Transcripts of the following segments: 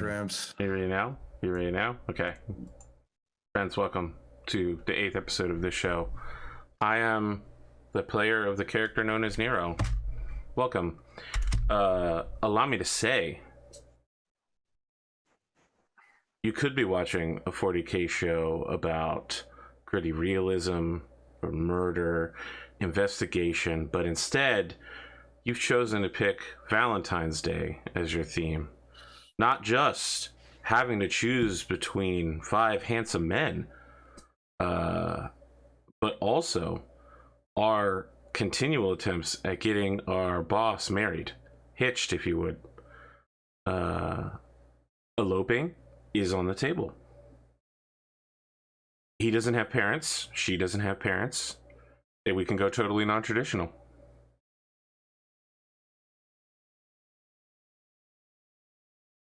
cramps. You ready now? Okay. Friends, welcome to the 8th episode of this show. I am the player of the character known as Nero. Welcome. Allow me to say, you could be watching a 40K show about gritty realism or murder, investigation, but instead, you've chosen to pick Valentine's Day as your theme. Not just having to choose between 5 handsome men, but also our continual attempts at getting our boss married, hitched if you would. Eloping is on the table. He doesn't have parents, she doesn't have parents, and we can go totally non-traditional.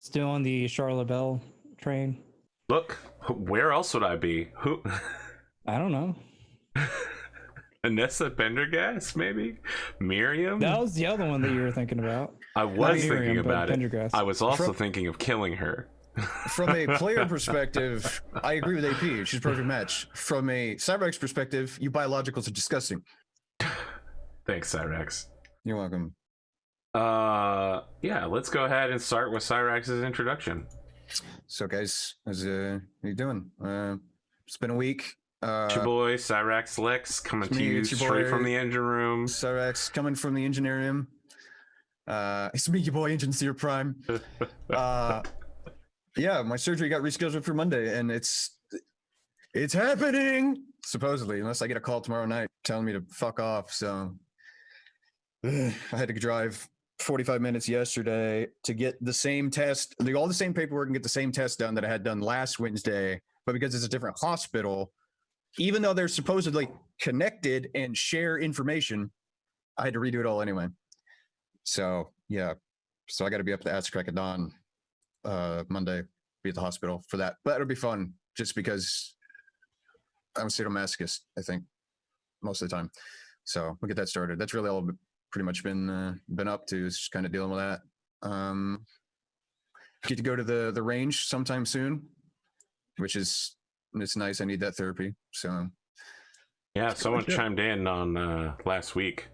Still on the Charlotte Bell train. Look, where else would I be? Who? I don't know. Anessa Pendergast, maybe? Miriam? That was the other one that you were thinking about. I was thinking about it. Pendergast. I was also thinking of killing her. From a player perspective, I agree with AP. She's a perfect match. From a Cyrax perspective, you biologicals are disgusting. Thanks, Cyrax. You're welcome. Yeah, let's go ahead and start with Cyrax's introduction. So, guys, how you doing? It's been a week. It's your boy, Cyrax Lex, coming to you straight from the engine room. Cyrax coming from the engineering room. It's me, your boy, Engine Seer Prime. Yeah, my surgery got rescheduled for Monday, and it's happening, supposedly, unless I get a call tomorrow night telling me to fuck off. So I had to drive 45 minutes yesterday to get the same test, all the same paperwork, and get the same test done that I had done last Wednesday. But because it's a different hospital, even though they're supposedly connected and share information, I had to redo it all anyway. So yeah, so I got to be up at the ass crack of dawn Monday, be at the hospital for that. But it'll be fun, just because I'm a sadomasochist, I think, most of the time. So we'll get that started. That's really all I've pretty much been up to, is just kind of dealing with that. Get to go to the range sometime soon, which is, it's nice. I need that therapy. So yeah, someone chimed in on last week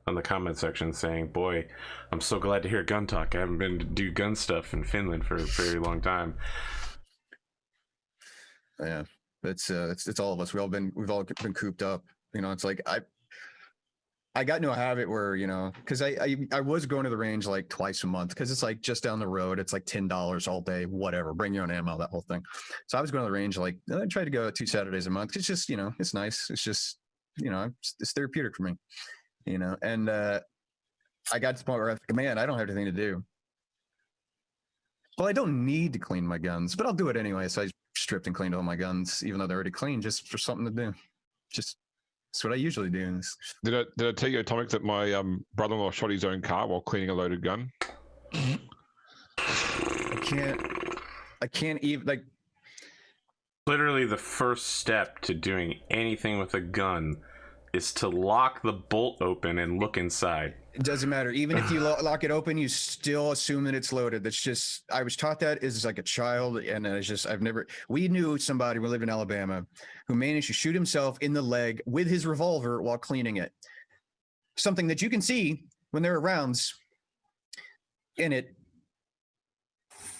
on the comment section saying, boy, I'm so glad to hear gun talk. I haven't been to do gun stuff in Finland for a very long time. Yeah, it's all of us. We've all been cooped up. You know, it's like I got into a habit where, you know, because I was going to the range like twice a month, because it's like just down the road. It's like $10 all day, whatever. Bring your own ammo, that whole thing. So I was going to the range like, I try to go 2 Saturdays a month. It's just, you know, it's nice. It's just, you know, it's therapeutic for me, you know. And I got to the point where I was like, man, I don't have anything to do. Well, I don't need to clean my guns, but I'll do it anyway. So I stripped and cleaned all my guns, even though they're already clean, just for something to do. Just, that's what I usually do. Did I tell you, Atomic, that my brother-in-law shot his own car while cleaning a loaded gun? I can't even, like, literally the first step to doing anything with a gun is to lock the bolt open and look inside. it doesn't matter. Even if you lock it open, you still assume that it's loaded. That's just, I was taught that as like a child, and it's just, we knew somebody, we lived in Alabama, who managed to shoot himself in the leg with his revolver while cleaning it. Something that you can see when there are rounds in it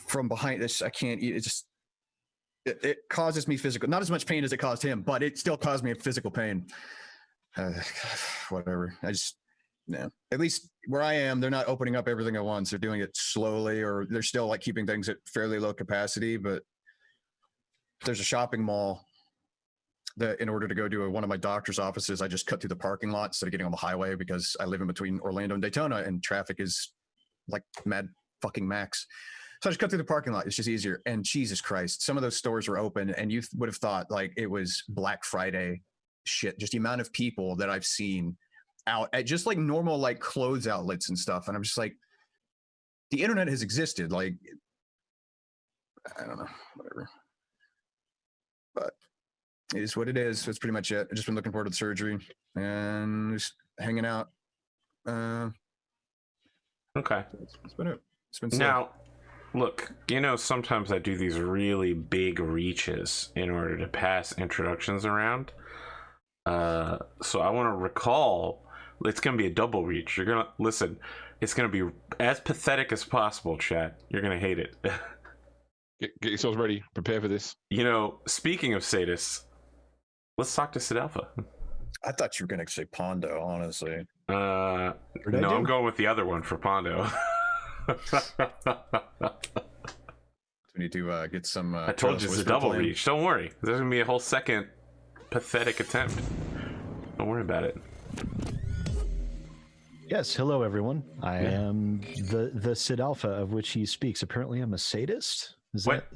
from behind this. I can't, it just, it causes me physical, not as much pain as it caused him, but it still caused me a physical pain. Whatever. I just, yeah. At least where I am, they're not opening up everything at once. They're doing it slowly, or they're still like keeping things at fairly low capacity. But there's a shopping mall that, in order to go to one of my doctor's offices, I just cut through the parking lot instead of getting on the highway, because I live in between Orlando and Daytona, and traffic is like mad fucking max. So I just cut through the parking lot. It's just easier. And Jesus Christ, some of those stores were open, and you would have thought like it was Black Friday shit. Just the amount of people that I've seen out at just like normal like clothes outlets and stuff. And I'm just like, the internet has existed. Like, I don't know, whatever. But it is what it is. That's pretty much it. I've just been looking forward to the surgery and just hanging out. Okay. It's been it. It's been now. look, sometimes I do these really big reaches in order to pass introductions around. So I want to recall, it's going to be a double reach. You're going to, listen, it's going to be as pathetic as possible, chat. You're going to hate it. Get yourselves ready. Prepare for this. Speaking of sadists, let's talk to Syd Alpha. I thought you were going to say Pondo, honestly. No, I'm going with the other one for Pondo. We need to get some. I told you it's a double reach. Don't worry. There's going to be a whole second pathetic attempt. Don't worry about it. Yes, hello everyone. I am the Syd Alpha of which he speaks. Apparently, I'm a sadist. Is that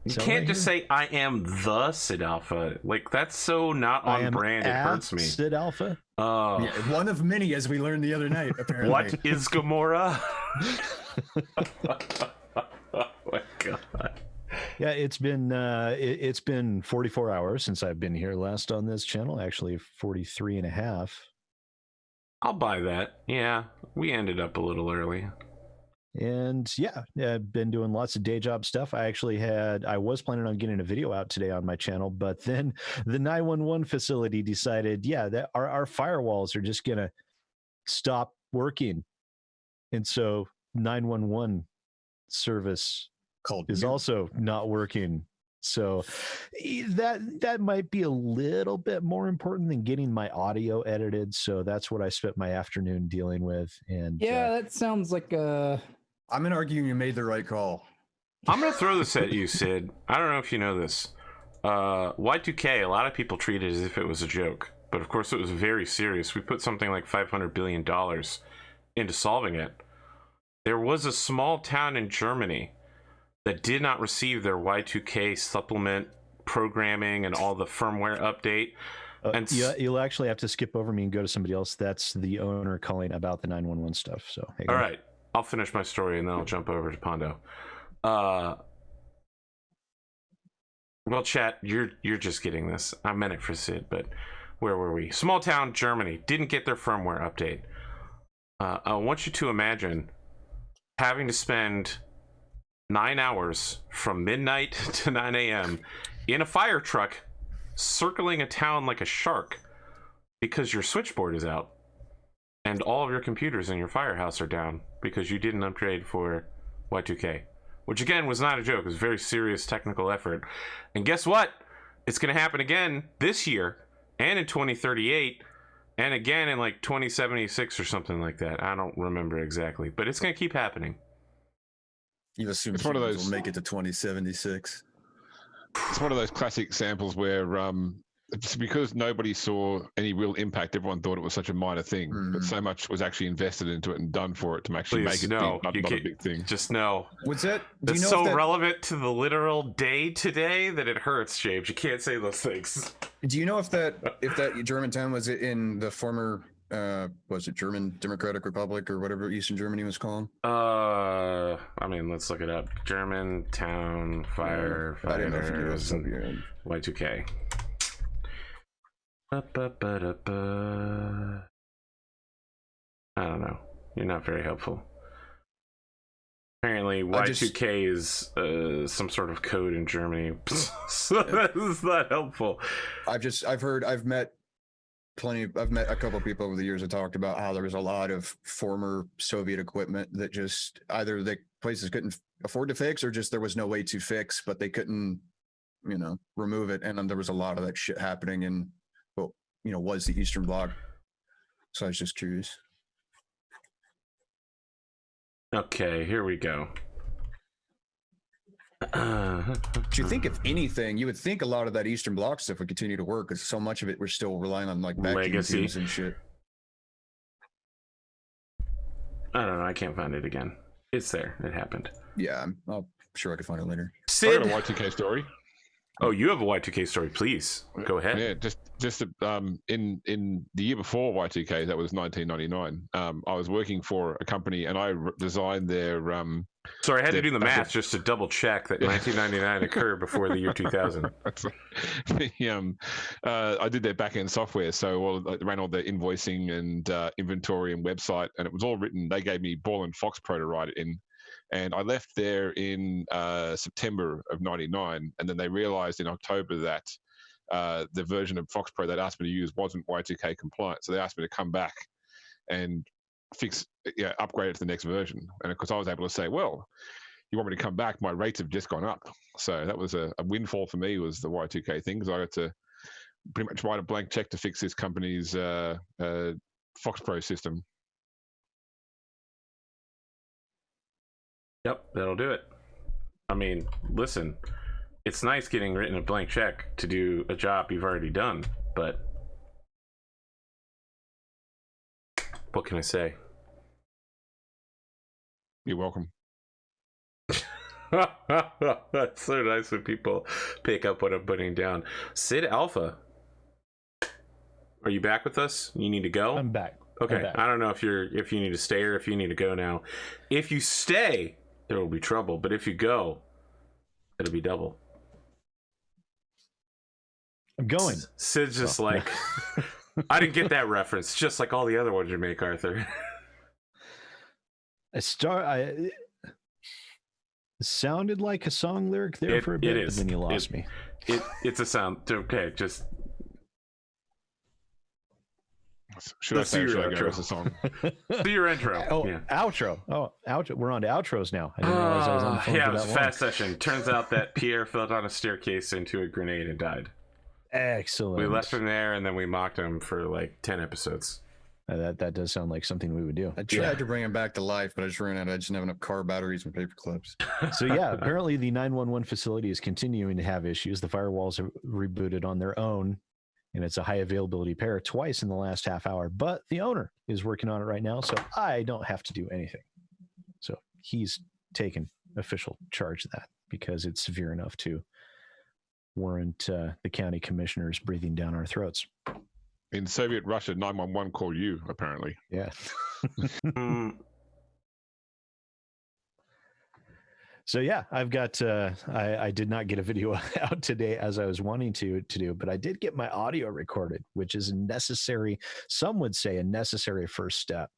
you can't just say I am the Syd Alpha. Like, that's so not on brand. It hurts me. Syd Alpha. Yeah, one of many, as we learned the other night. Apparently. What is Gamora? Oh my god. Yeah, it's been 44 hours since I've been here last on this channel. Actually, 43 and a half. I'll buy that. Yeah, we ended up a little early. And yeah, I've been doing lots of day job stuff. I was planning on getting a video out today on my channel, but then the 911 facility decided, that our firewalls are just going to stop working. And so 911 service is also not working. So that might be a little bit more important than getting my audio edited. So that's what I spent my afternoon dealing with. And that sounds like I'm going to argue you made the right call. I'm going to throw this at you, Syd. I don't know if you know this. Y2K, a lot of people treat it as if it was a joke. But of course, it was very serious. We put something like $500 billion into solving it. There was a small town in Germany that did not receive their Y2K supplement programming and all the firmware update. And you'll actually have to skip over me and go to somebody else. That's the owner calling about the 911 stuff. So all right. I'll finish my story and then I'll jump over to Pondo. Well, chat, you're just getting this. I meant it for Syd, but where were we? Small town Germany didn't get their firmware update. I want you to imagine having to spend 9 hours from midnight to 9 a.m. in a fire truck circling a town like a shark because your switchboard is out. And all of your computers in your firehouse are down because you didn't upgrade for Y2K. Which, again, was not a joke. It was a very serious technical effort. And guess what? It's going to happen again this year and in 2038 and again in, like, 2076 or something like that. I don't remember exactly. But it's going to keep happening. You assume it's one of those will make it to 2076. It's one of those classic examples where it's because nobody saw any real impact. Everyone thought it was such a minor thing, but so much was actually invested into it and done for it to actually make it not a big thing. Just know. What's that? It's so relevant to the literal day today that it hurts, James. You can't say those things. Do you know if that German town was in the former was it German Democratic Republic or whatever Eastern Germany was called? I mean, let's look it up. German town firefighters and Y2K. I don't know. You're not very helpful. Apparently, Y2K is some sort of code in Germany, so that is not helpful. I've met a couple of people over the years that talked about how there was a lot of former Soviet equipment that just either the places couldn't afford to fix or just there was no way to fix, but they couldn't, remove it. And then there was a lot of that shit happening in, was the Eastern Bloc. So I was just curious. Okay, here we go. Do you think, if anything, you would think a lot of that Eastern Bloc stuff would continue to work because so much of it we're still relying on like vacuum tubes and shit. I don't know. I can't find it again. It's there. It happened. Yeah, I'm sure I could find it later. Syd, I got a Y2K story. Oh, you have a Y2K story, please. Go ahead. Yeah, just in the year before Y2K, that was 1999. I was working for a company and I designed their Sorry, I had to do the math just to double check that 1999 occurred before the year 2000. I did their back-end software, so I ran all the invoicing and inventory and website, and it was all written. They gave me Ball and Fox Pro to write it in, And I left there in September of '99, and then they realized in October that the version of Fox Pro they'd asked me to use wasn't Y2K compliant. So they asked me to come back and upgrade it to the next version. And of course, I was able to say, well, you want me to come back? My rates have just gone up. So that was a windfall for me, was the Y2K thing, because I had to pretty much write a blank check to fix this company's Fox Pro system. Yep, that'll do it. I mean, listen, it's nice getting written a blank check to do a job you've already done, but what can I say? You're welcome. That's so nice when people pick up what I'm putting down. Syd Alpha, are you back with us? You need to go? I'm back. Okay, I'm back. I don't know if you need to stay or if you need to go now. If you stay, there will be trouble, but if you go, it'll be double. I'm going. Syd's just like, I didn't get that reference, just like all the other ones you make, Arthur. It sounded like a song lyric there for a bit, but then you lost me. It's a sound. Okay, just. Should I say or should I go with the song? Do your intro. Outro. Oh, outro. We're on to outros now. I didn't realize I was on the phone yeah, for it was that a long. fast session. Turns out that Pierre fell down a staircase into a grenade and died. Excellent. We left him there and then we mocked him for like 10 episodes. That does sound like something we would do. I tried to bring him back to life, but I just ran out. I just didn't have enough car batteries and paper clips. So yeah, apparently the 911 facility is continuing to have issues. The firewalls have rebooted on their own, and it's a high availability pair twice in the last half hour. But the owner is working on it right now, so I don't have to do anything. So he's taken official charge of that because it's severe enough to warrant the county commissioners breathing down our throats. In Soviet Russia, 911 called you, apparently. Yeah. So yeah, I've got, I did not get a video out today as I was wanting to do, but I did get my audio recorded, which is a necessary, some would say a necessary first step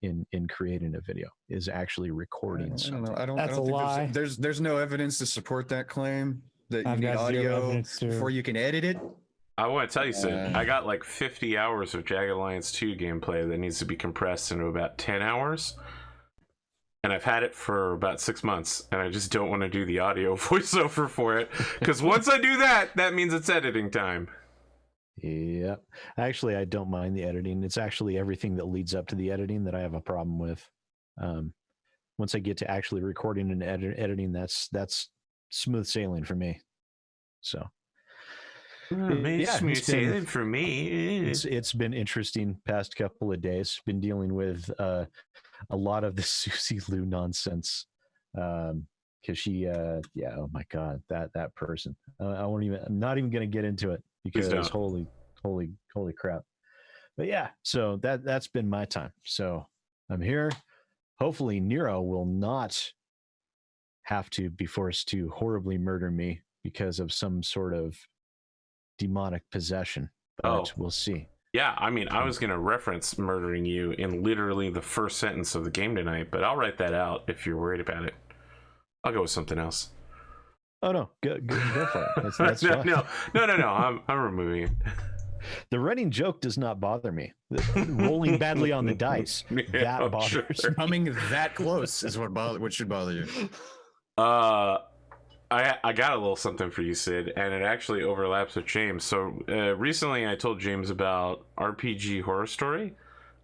in creating a video, is actually recording something. I don't That's a think lie. there's no evidence to support that claim that you I've need got zero audio evidence to- before you can edit it. I want to tell you, Sid, I got like 50 hours of Jag Alliance 2 gameplay that needs to be compressed into about 10 hours. And I've had it for about 6 months, and I just don't want to do the audio voiceover for it. Because once I do that, that means it's editing time. Yeah. Actually, I don't mind the editing. It's actually everything that leads up to the editing that I have a problem with. Once I get to actually recording and editing, that's smooth sailing for me. So. Smooth sailing for me. It's been interesting past couple of days. Been dealing with a lot of the Susie Lou nonsense because she oh my god, that person. I'm not even going to get into it because holy crap. But yeah, so that's been my time. So I'm here. Hopefully Nero will not have to be forced to horribly murder me because of some sort of demonic possession, but we'll see. Yeah, I mean, I was going to reference murdering you in literally the first sentence of the game tonight, but I'll write that out if you're worried about it. I'll go with something else. Oh no, go for it. That's fine. No. I'm removing it. The running joke does not bother me. Rolling badly on the dice, that bothers me. Coming that close is what should bother you. I got a little something for you, Sid, and it actually overlaps with James. So recently I told James about RPG Horror Story.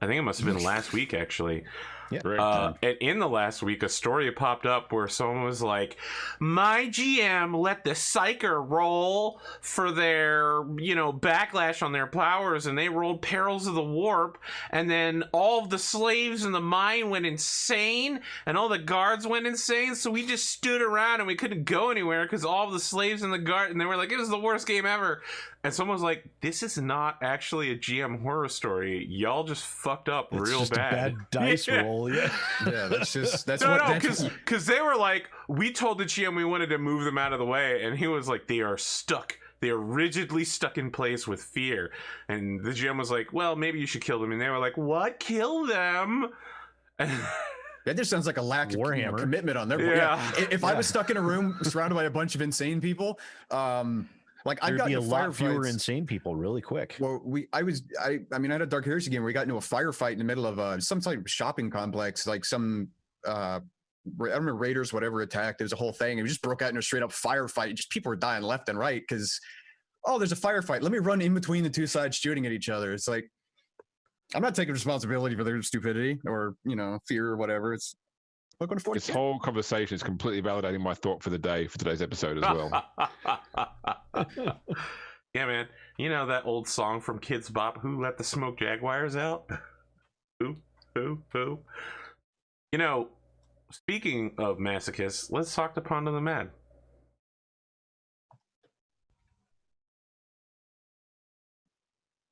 I think it must have been last week, actually. Yeah. And in the last week, a story popped up where someone was like, my GM let the Psyker roll for their, backlash on their powers, and they rolled Perils of the Warp, and then all of the slaves in the mine went insane, and all the guards went insane, so we just stood around and we couldn't go anywhere because all of the slaves in the guard, and they were like, it was the worst game ever. And someone was like, this is not actually a GM horror story. Y'all just fucked up real just bad. A bad dice roll. Yeah. Yeah, that's because they were like, we told the GM we wanted to move them out of the way, and he was like, they are stuck. They are rigidly stuck in place with fear. And the GM was like, well, maybe you should kill them. And they were like, what? Kill them? That just sounds like a lack of Warhammer. commitment on their part. Yeah. If I was stuck in a room surrounded by a bunch of insane people, like I've There'd got be a lot fewer firefights. insane people really quick. Well, I had a Dark Heresy game where we got into a firefight in the middle of some type of shopping complex, like some I don't remember, raiders, whatever, attacked. It was a whole thing. And we just broke out into a straight up firefight. Just people were dying left and right because, oh, there's a firefight. Let me run in between the two sides shooting at each other. It's like, I'm not taking responsibility for their stupidity or, fear or whatever. It's welcome to 40K. This whole conversation is completely validating my thought for the day for today's episode as well. Yeah, man. You know that old song from Kids Bop, Who Let the Smoke Jaguars Out? Who? Speaking of masochists, let's talk to Pond of the Mad.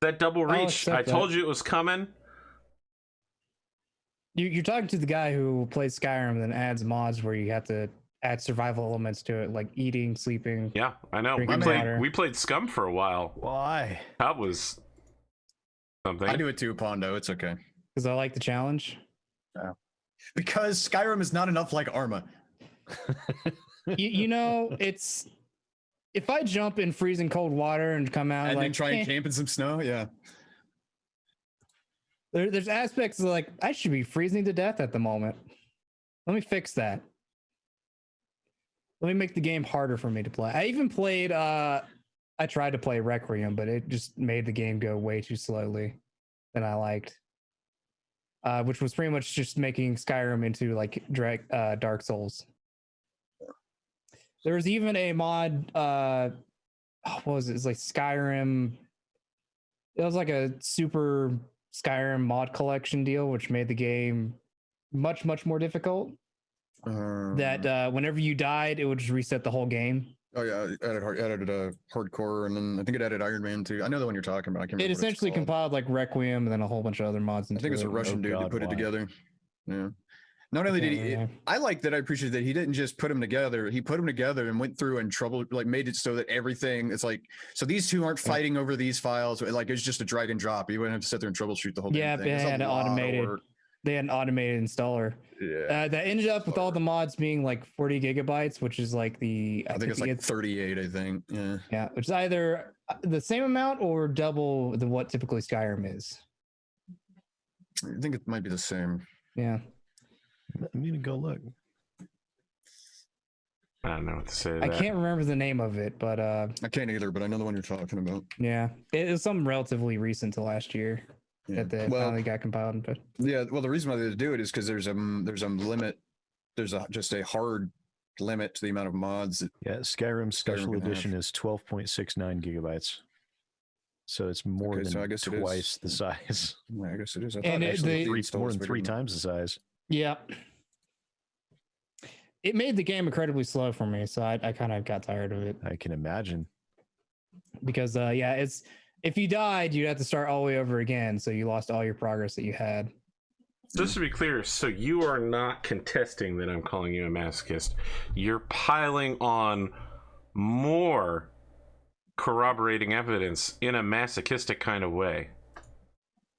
That double reach, I told you it was coming. You're talking to the guy who plays Skyrim and then adds mods where you have to add survival elements to it, like eating, sleeping. Yeah, I know. Drinking water. We played Scum for a while. Why? That was something. I do it too, Pondo. It's okay. Because I like the challenge. Because Skyrim is not enough like Arma. It's if I jump in freezing cold water and come out And like then try and camp in some snow. Yeah. There's aspects of like I should be freezing to death at the moment. Let me fix that. Let me make the game harder for me to play. I even played I tried to play Requiem, but it just made the game go way too slowly than I liked. Which was pretty much just making Skyrim into like Dark Souls. There was even a mod what was it? It's like Skyrim. It was like a super Skyrim mod collection deal, which made the game much more difficult. That whenever you died, it would just reset the whole game. Oh yeah, it added hardcore, and then I think it added Iron Man too. I know the one you're talking about. I can't remember It what it's essentially called. compiled like Requiem and then a whole bunch of other mods. I think it's a Russian dude that put it together. Yeah. Not only did he, Yeah. I like that. I appreciate that he didn't just put them together. He put them together and went through and made it so that everything. It's like, so these two aren't fighting over these files. Like it's just a drag and drop. You wouldn't have to sit there and troubleshoot the whole Yeah, damn they thing. It's a had lot of automated. work. They had an automated installer. Yeah. That ended up with all the mods being like 40 gigabytes, which is like I think it's like 38. I think. Yeah. Yeah, which is either the same amount or double what typically Skyrim is. I think it might be the same. Yeah. I'm gonna go look. I don't know what to say to I that. can't remember the name of it, but I can't either, but I know the one you're talking about. yeah, it was something relatively recent to last year Yeah. that they Well, finally got compiled. But yeah. Well, the reason why they do it is because there's a limit. There's just a hard limit to the amount of mods that Yeah, Skyrim Special can have. Edition is 12.69 gigabytes. So it's more Okay, than so I guess it is. twice the size. I guess it is. I And thought actually the More installs than were 3 bigger times the size. yeah, it made the game incredibly slow for me, so I kind of got tired of it I can imagine. because yeah, it's if you died, you'd have to start all the way over again, so you lost all your progress that you had. Just to be clear, so you are not contesting that I'm calling you a masochist. You're piling on more corroborating evidence in a masochistic kind of way.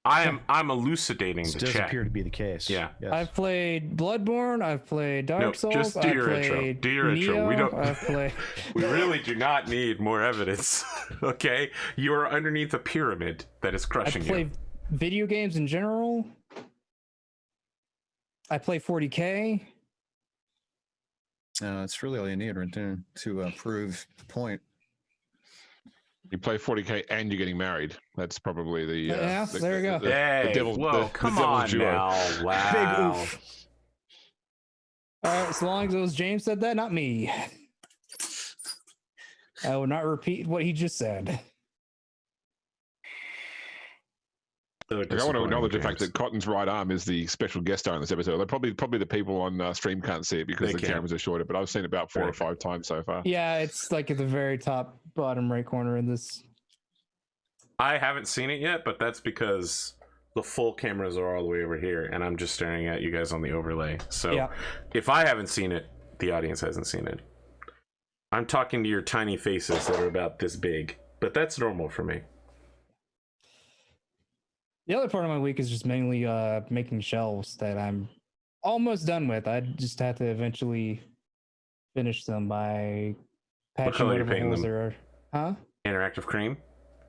I'm elucidating This the does chat. appear to be the case. Yeah. Yes. I've played Bloodborne. I've played Dark No, Souls. just do I've your intro. played Do your intro. We Neo, don't- I've played. We really do not need more evidence. Okay? You are underneath a pyramid that is I crushing play you. video games in general. I play 40K. It's really all you need right there to prove the point. You play 40K and you're getting married. That's probably the Yeah, there you go. Hey, whoa, come on duo. now. Wow. Big oof. All right, as long as it was James said that, not me. I will not repeat what he just said. So Like, I want to disappointing, acknowledge the fact James. that Cotton's right arm is the special guest star in this episode. Probably the people on stream can't see it because They the can't. cameras are shorter, but I've seen it about 4 or Right. 5 times so far. Yeah, it's like at the very top bottom right corner of this. I haven't seen it yet, but that's because the full cameras are all the way over here, and I'm just staring at you guys on the overlay. So Yeah. if I haven't seen it, the audience hasn't seen it. I'm talking to your tiny faces that are about this big, but that's normal for me. The other part of my week is just mainly making shelves that I'm almost done with. I just have to eventually finish them by patching color are you whatever painting holes them? there are. Huh? Interactive cream.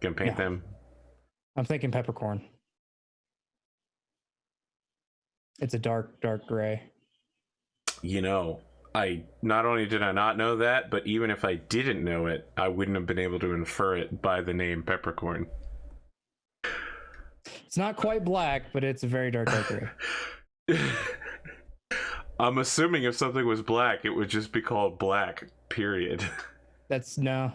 You can paint No. them. I'm thinking peppercorn. It's a dark gray. You know, I not only did I not know that, but even if I didn't know it, I wouldn't have been able to infer it by the name peppercorn. It's not quite black, but it's a very dark gray. I'm assuming if something was black, it would just be called black, period. That's no.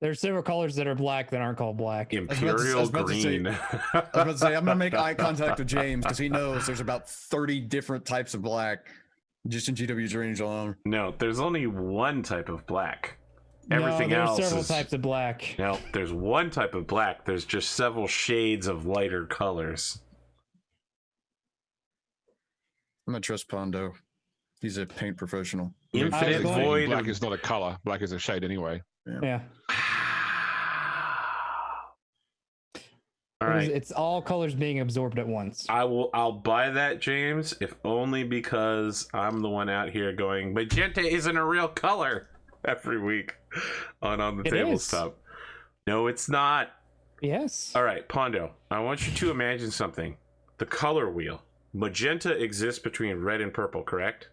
There's several colors that are black that aren't called black. Imperial green. I was about to say, I'm going to make eye contact with James because he knows there's about 30 different types of black just in GW's range alone. No, there's only one type of black. Everything no, there's else several is... types of black. No, there's one type of black. There's just several shades of lighter colors. I'm going to trust Pondo. He's a paint professional. Infinite I- void. Black is not a color. Black is a shade anyway. Yeah. All right. It's all colors being absorbed at once. I'll buy that, James, if only because I'm the one out here going, magenta isn't a real color every week on the It tabletop. No, it's not. Yes. All right, Pondo, I want you to imagine something. The color wheel. Magenta exists between red and purple, correct?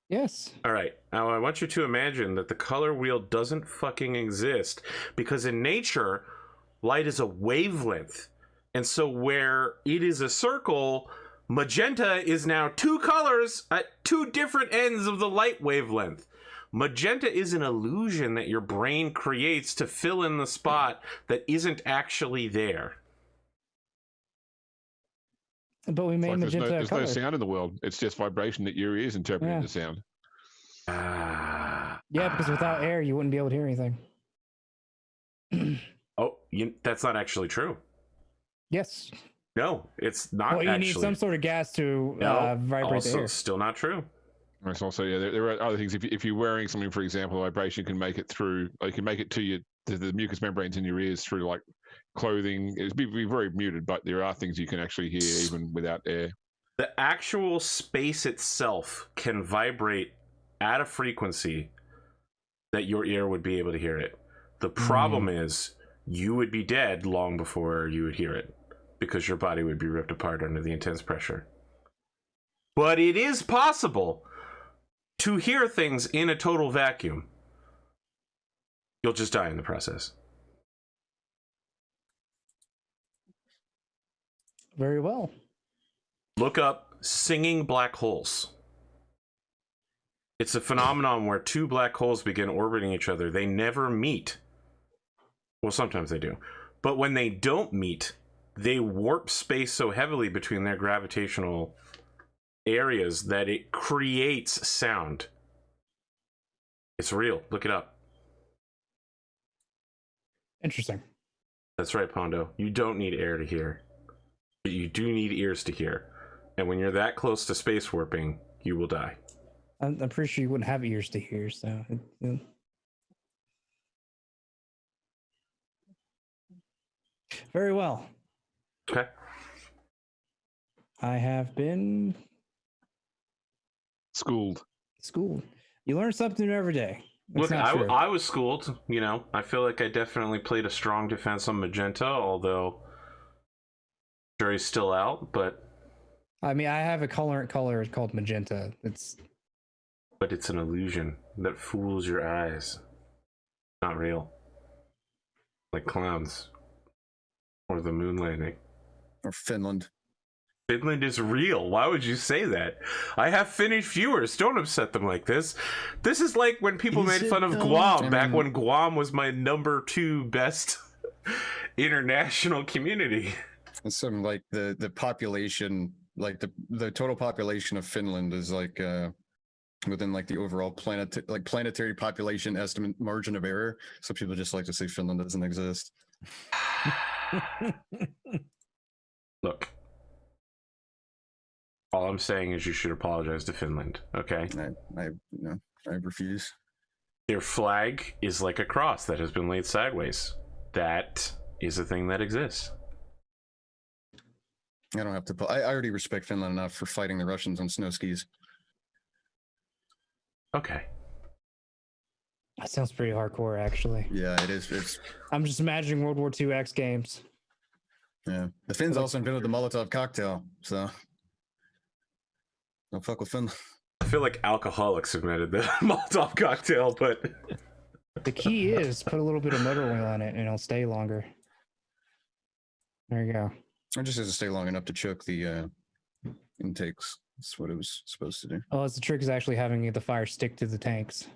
Yes. All right. Now I want you to imagine that the color wheel doesn't fucking exist because in nature, light is a wavelength. And so where it is a circle, magenta is now two colors at two different ends of the light wavelength. Magenta is an illusion that your brain creates to fill in the spot that isn't actually there. But we It's made like magenta a there's no color. sound in the world. It's just vibration that your ears interpreting Yeah. the sound. Yeah, because without air, you wouldn't be able to hear anything. Oh, that's not actually true. Yes. No, it's not. Well, you actually. need some sort of gas to No, vibrate the also air. still not true. It's also, yeah, there are other things. If you're wearing something, for example, vibration can make it through, or you can make it to the mucous membranes in your ears through like clothing. It'd be very muted, but there are things you can actually hear even without air. The actual space itself can vibrate at a frequency that your ear would be able to hear it. The problem is you would be dead long before you would hear it because your body would be ripped apart under the intense pressure. But it is possible to hear things in a total vacuum. You'll just die in the process. Very well. Look up singing black holes. It's a phenomenon where two black holes begin orbiting each other. They never meet. Well, sometimes they do. But when they don't meet, they warp space so heavily between their gravitational areas that it creates sound. It's real. Look it up. Interesting. That's right, Pondo. You don't need air to hear. But you do need ears to hear. And when you're that close to space warping, you will die. I'm pretty sure you wouldn't have ears to hear, so. Very well. Okay. I have been Schooled. schooled. You learn something new every day. That's Look, not true. I was schooled, you know. I feel like I definitely played a strong defense on magenta, although jury's still out, but I mean, I have a colorant color called magenta. It's an illusion that fools your eyes. Not real. Like clowns. Or the moon landing. Or Finland. Finland is real. Why would you say that? I have Finnish viewers. Don't upset them like this. This is like when people Is made it fun of though? Guam I back mean- when Guam was my number 2 best international community. It's something like the population, like the total population of Finland is like within like the overall planetary population estimate margin of error. So people just like to say Finland doesn't exist. Look. All I'm saying is you should apologize to Finland, okay? I refuse. Their flag is like a cross that has been laid sideways. That is a thing that exists. I don't have to. I already respect Finland enough for fighting the Russians on snow skis. Okay. That sounds pretty hardcore, actually. Yeah, it is. I'm just imagining World War II X Games. Yeah, the Finns also invented the Molotov cocktail, so don't fuck with Finland. I feel like alcoholics invented the Molotov cocktail, but The key is put a little bit of motor oil on it and it'll stay longer. There you go. It just doesn't stay long enough to choke the intakes. That's what it was supposed to do. Oh, it's the trick is actually having the fire stick to the tanks.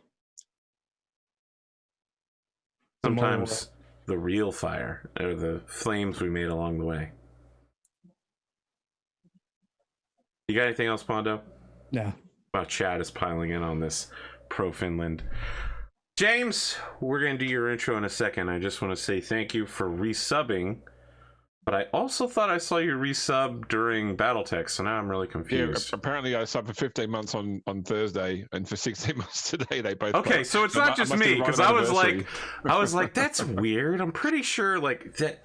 sometimes the real fire or the flames we made along the way. You got anything else, Pondo? No. Wow, Chad is piling in on this pro Finland. James, we're going to do your intro in a second. I just want to say thank you for resubbing. But I also thought I saw you resub during Battletech, so now I'm really confused. Yeah, apparently I subbed for 15 months on Thursday, and for 16 months today they both. Okay, so it's not just me, because I was like, that's weird. I'm pretty sure like that.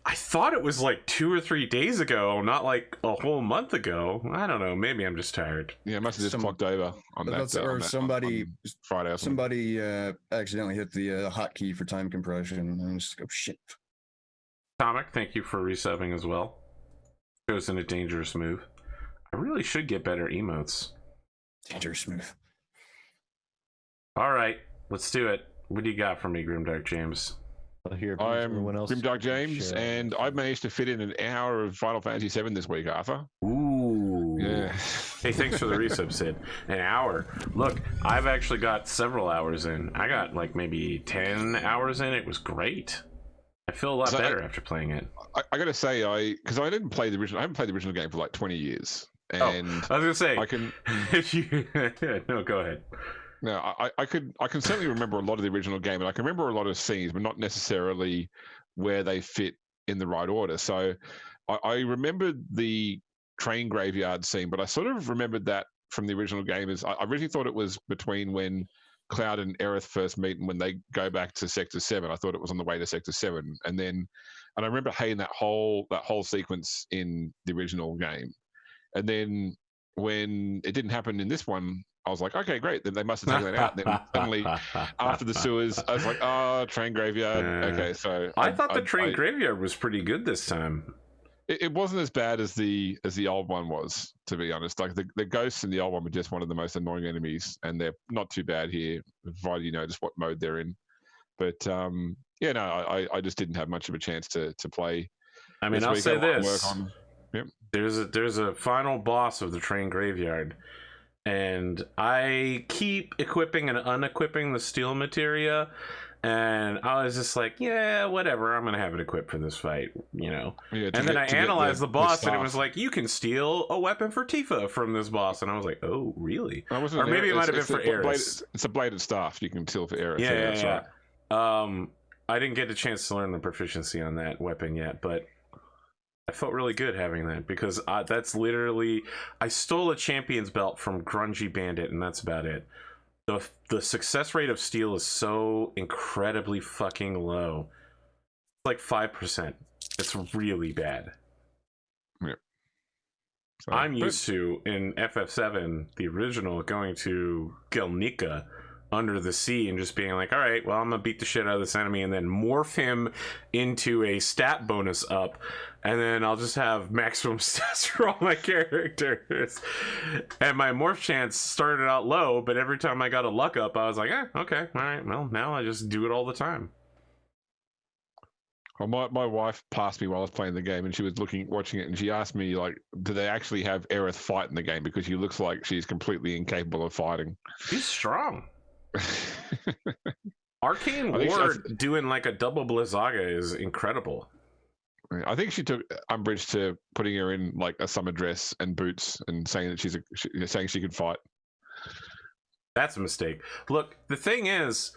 I thought it was like 2 or 3 days ago, not like a whole month ago. I don't know. Maybe I'm just tired. Yeah, it must have just clocked over on that. Or somebody, on Friday. Or somebody accidentally hit the hotkey for time compression, and I just go shit. Comic, thank you for resubbing as well. Chosen a dangerous move. I really should get better emotes. Dangerous move. All right, let's do it. What do you got for me, Grimdark James? Here, I'm Grimdark James, and I've managed to fit in an hour of Final Fantasy VII this week, Arthur. Ooh. Yeah. Hey, thanks for the resub, Sid. An hour. Look, I've actually got several hours in. I got like maybe 10 hours in. It was great. I feel a lot better after playing it. I gotta say, because I didn't play the original. I haven't played the original game for like 20 years. And I was gonna say, I can. If you no, go ahead. No, I can certainly remember a lot of the original game, and I can remember a lot of scenes, but not necessarily where they fit in the right order. So I remembered the train graveyard scene, but I sort of remembered that from the original game. I originally thought it was between when Cloud and Aerith first meet and when they go back to Sector 7. I thought it was on the way to Sector 7, and I remember hating that whole sequence in the original game. And then when it didn't happen in this one, I was like, okay, great. Then they must have taken that out. And then suddenly, after the sewers, I was like, oh, train graveyard. Okay, so I thought the train graveyard was pretty good this time. It wasn't as bad as the old one was, to be honest. Like the ghosts in the old one were just one of the most annoying enemies, and they're not too bad here, provided you know just what mode they're in. But yeah, no, I just didn't have much of a chance to play. I mean, I'll say this: Yep. There's a final boss of the train graveyard, and I keep equipping and unequipping the steel materia. And I was just like, yeah, whatever. I'm going to have it equipped for this fight, you know. Yeah, and then I analyzed the boss, and it was like, you can steal a weapon for Tifa from this boss. And I was like, oh, really? Or maybe it might have been for Aerith. It's a bladed staff you can steal for Aerith. Yeah, that's right. I didn't get a chance to learn the proficiency on that weapon yet, but I felt really good having that because that's literally... I stole a champion's belt from Grungy Bandit, and that's about it. The success rate of steel is so incredibly fucking low. It's like 5%. It's really bad. Yeah. So, I'm used to, in FF7, the original, going to Gelnica under the sea and just being like, all right, well, I'm going to beat the shit out of this enemy and then morph him into a stat bonus up. And then I'll just have maximum stats for all my characters. And my morph chance started out low, but every time I got a luck up, I was like, okay, all right, well, now I just do it all the time. Well, my wife passed me while I was playing the game, and she was watching it, and she asked me, like, do they actually have Aerith fight in the game? Because she looks like she's completely incapable of fighting. She's strong. Arcane Ward doing like a double Blizzaga is incredible. I think she took umbrage to putting her in like a summer dress and boots and saying that saying she could fight. That's a mistake. Look, the thing is,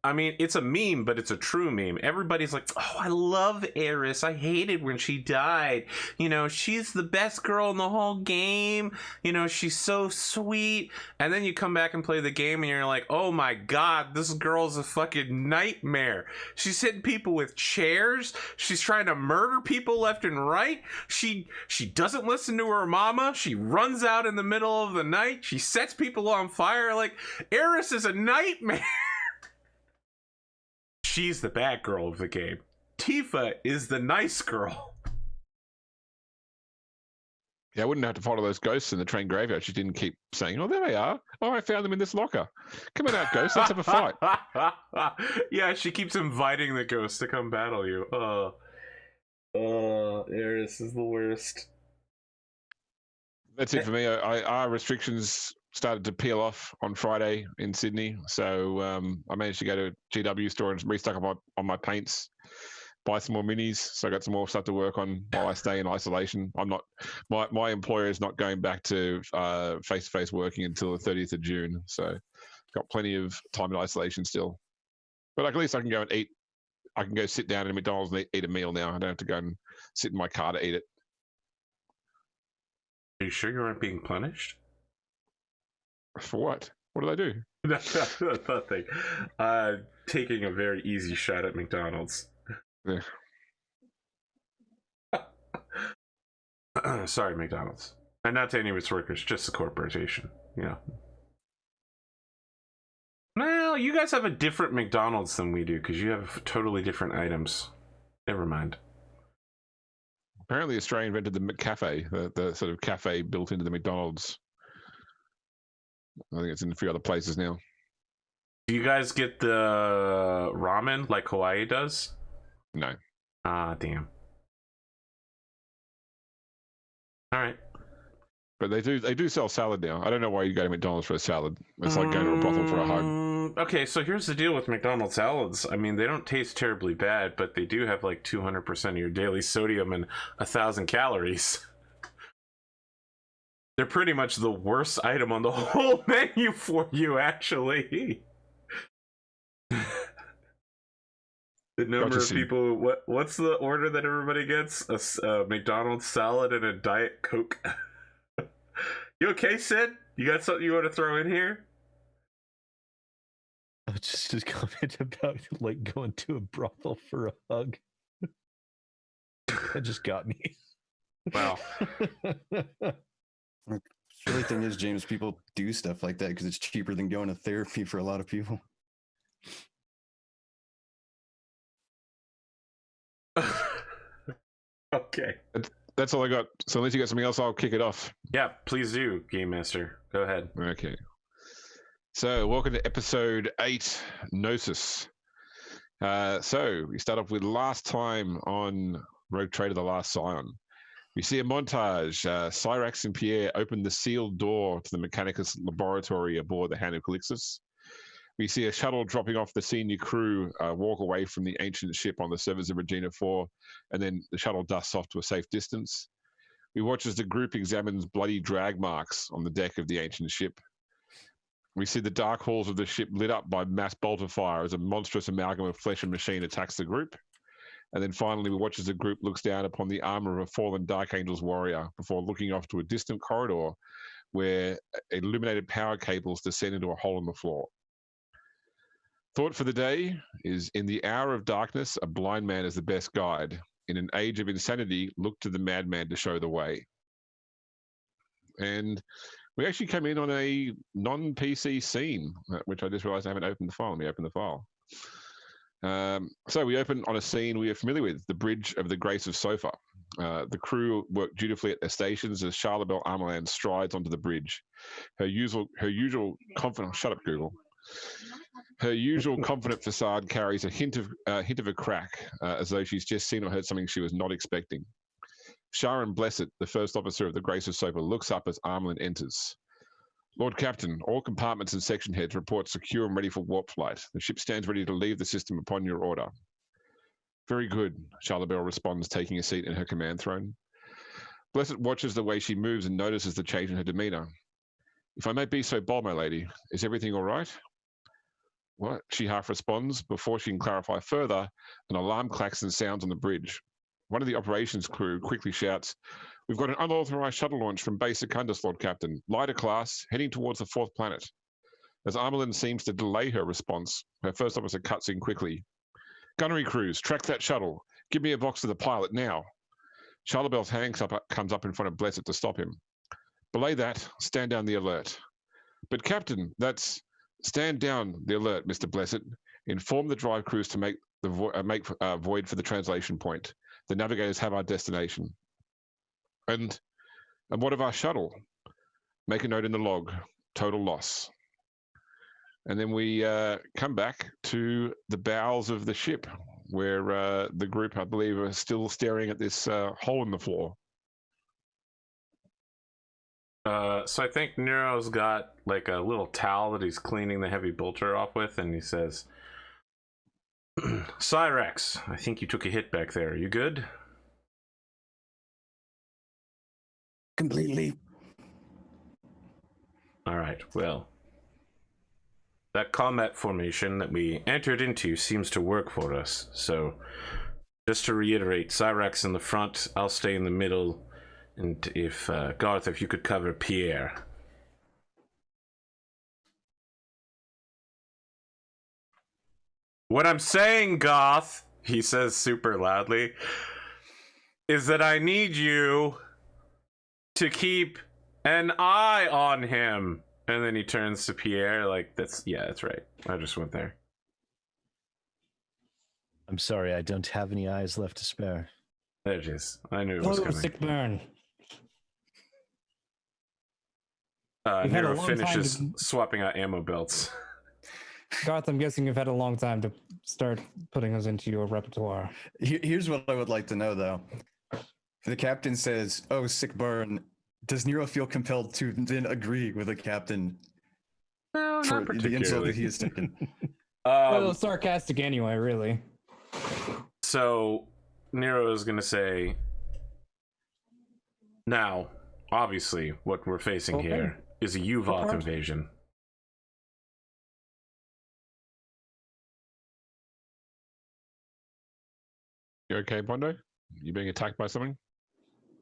I mean, it's a meme, but it's a true meme. Everybody's like, oh, I love Eris. I hated when she died. You know, she's the best girl in the whole game. You know, she's so sweet. And then you come back and play the game and you're like, oh my God, this girl's a fucking nightmare. She's hitting people with chairs. She's trying to murder people left and right. She doesn't listen to her mama. She runs out in the middle of the night. She sets people on fire. Like, Eris is a nightmare. She's the bad girl of the game. Tifa is the nice girl. Yeah, I wouldn't have to follow those ghosts in the train graveyard. She didn't keep saying, oh, there they are. Oh, I found them in this locker. Come on out, ghosts. Let's have a fight. Yeah, she keeps inviting the ghosts to come battle you. Eris is the worst. That's it for me. Our restrictions started to peel off on Friday in Sydney, so I managed to go to a GW store and restock up on my paints, buy some more minis. So I got some more stuff to work on while I stay in isolation. I'm not, my employer is not going back to face-to-face working until the 30th of June, so got plenty of time in isolation still. But at least I can go and eat. I can go sit down in McDonald's and eat a meal now. I don't have to go and sit in my car to eat it. Are you sure you aren't being punished? For what? What did I do? Nothing. Taking a very easy shot at McDonald's. Yeah. Sorry, McDonald's. And not to any of its workers, just the corporation. You know. Well, you guys have a different McDonald's than we do because you have totally different items. Never mind. Apparently, Australia invented the McCafe, the sort of cafe built into the McDonald's. I think it's in a few other places now. Do you guys get the ramen like Hawaii does? No. Ah, damn. All right. But they do sell salad now. I don't know why you go to McDonald's for a salad. It's like going to a brothel for a hug. Okay, so here's the deal with McDonald's salads. I mean, they don't taste terribly bad, but they do have like 200% of your daily sodium and 1,000 calories. They're pretty much the worst item on the whole menu for you, actually. The number of people. What's the order that everybody gets? A McDonald's salad and a Diet Coke. You okay, Syd? You got something you want to throw in here? Oh, just a comment about like going to a brothel for a hug. That just got me. Wow. The silly thing is, James, people do stuff like that because it's cheaper than going to therapy for a lot of people. Okay. That's all I got. So unless you got something else, I'll kick it off. Yeah, please do, Game Master. Go ahead. Okay. So welcome to episode 8, Gnosis. So we start off with last time on Rogue Trader, the Last Scion. We see a montage. Cyrax and Pierre open the sealed door to the Mechanicus laboratory aboard the Hand of Calixis. We see a shuttle dropping off the senior crew walk away from the ancient ship on the surface of Regina 4, and then the shuttle dusts off to a safe distance. We watch as the group examines bloody drag marks on the deck of the ancient ship. We see the dark halls of the ship lit up by mass bolter fire as a monstrous amalgam of flesh and machine attacks the group. And then finally, we watch as the group looks down upon the armor of a fallen Dark Angel's warrior before looking off to a distant corridor where illuminated power cables descend into a hole in the floor. Thought for the day is, in the hour of darkness, a blind man is the best guide. In an age of insanity, look to the madman to show the way. And we actually come in on a non-PC scene, which I just realized I haven't opened the file. Let me open the file. So we open on a scene we are familiar with, the bridge of the Grace of Sofa. The crew work dutifully at their stations as Charlebel Armeland strides onto the bridge. Her usual confident, shut up Google. Her usual confident facade carries a hint of a crack, as though she's just seen or heard something she was not expecting. Sharon Blessed, the first officer of the Grace of Sofa, looks up as Armeland enters. Lord Captain, all compartments and section heads report secure and ready for warp flight. The ship stands ready to leave the system upon your order. Very good, Charlebel responds, taking a seat in her command throne. Blessed watches the way she moves and notices the change in her demeanor. If I may be so bold, my lady, is everything all right? What? She half responds. Before she can clarify further, an alarm klaxon sounds on the bridge. One of the operations crew quickly shouts, "We've got an unauthorized shuttle launch from Base Secundus, Lord Captain. Lighter class, heading towards the 4th planet." As Armelin seems to delay her response, her first officer cuts in quickly. "Gunnery crews, track that shuttle. Give me a box to the pilot now." Charlebel's hand comes up in front of Blessed to stop him. "Belay that. Stand down the alert." "But Captain, that's..." "Stand down the alert, Mr. Blessed. Inform the drive crews to make the void for the translation point. The navigators have our destination." And what of our shuttle?" "Make a note in the log. Total loss." And then we come back to the bowels of the ship, where the group, I believe, are still staring at this hole in the floor. So I think Nero's got like a little towel that he's cleaning the heavy bolter off with, and he says, "Cyrax, I think you took a hit back there. You good?" Completely. All right, well, that combat formation that we entered into seems to work for us. So just to reiterate, Cyrax in the front, I'll stay in the middle, and if Garth, if you could cover Pierre. What I'm saying, Garth, he says super loudly, is that I need you to keep an eye on him. And then he turns to Pierre like, that's right. I just went there. I'm sorry, I don't have any eyes left to spare. There it is. I knew it was coming. Sick burn. Nero finishes swapping out ammo belts. Garth, I'm guessing you've had a long time to start putting those into your repertoire. Here's what I would like to know, though. The captain says, "Oh, sick burn." Does Nero feel compelled to then agree with the captain No, for not the insult that particularly. he has taken? Well, sarcastic anyway, really. So Nero is going to say, now, obviously, what we're facing here is a Uvoth invasion. You okay, Bondo? You being attacked by something?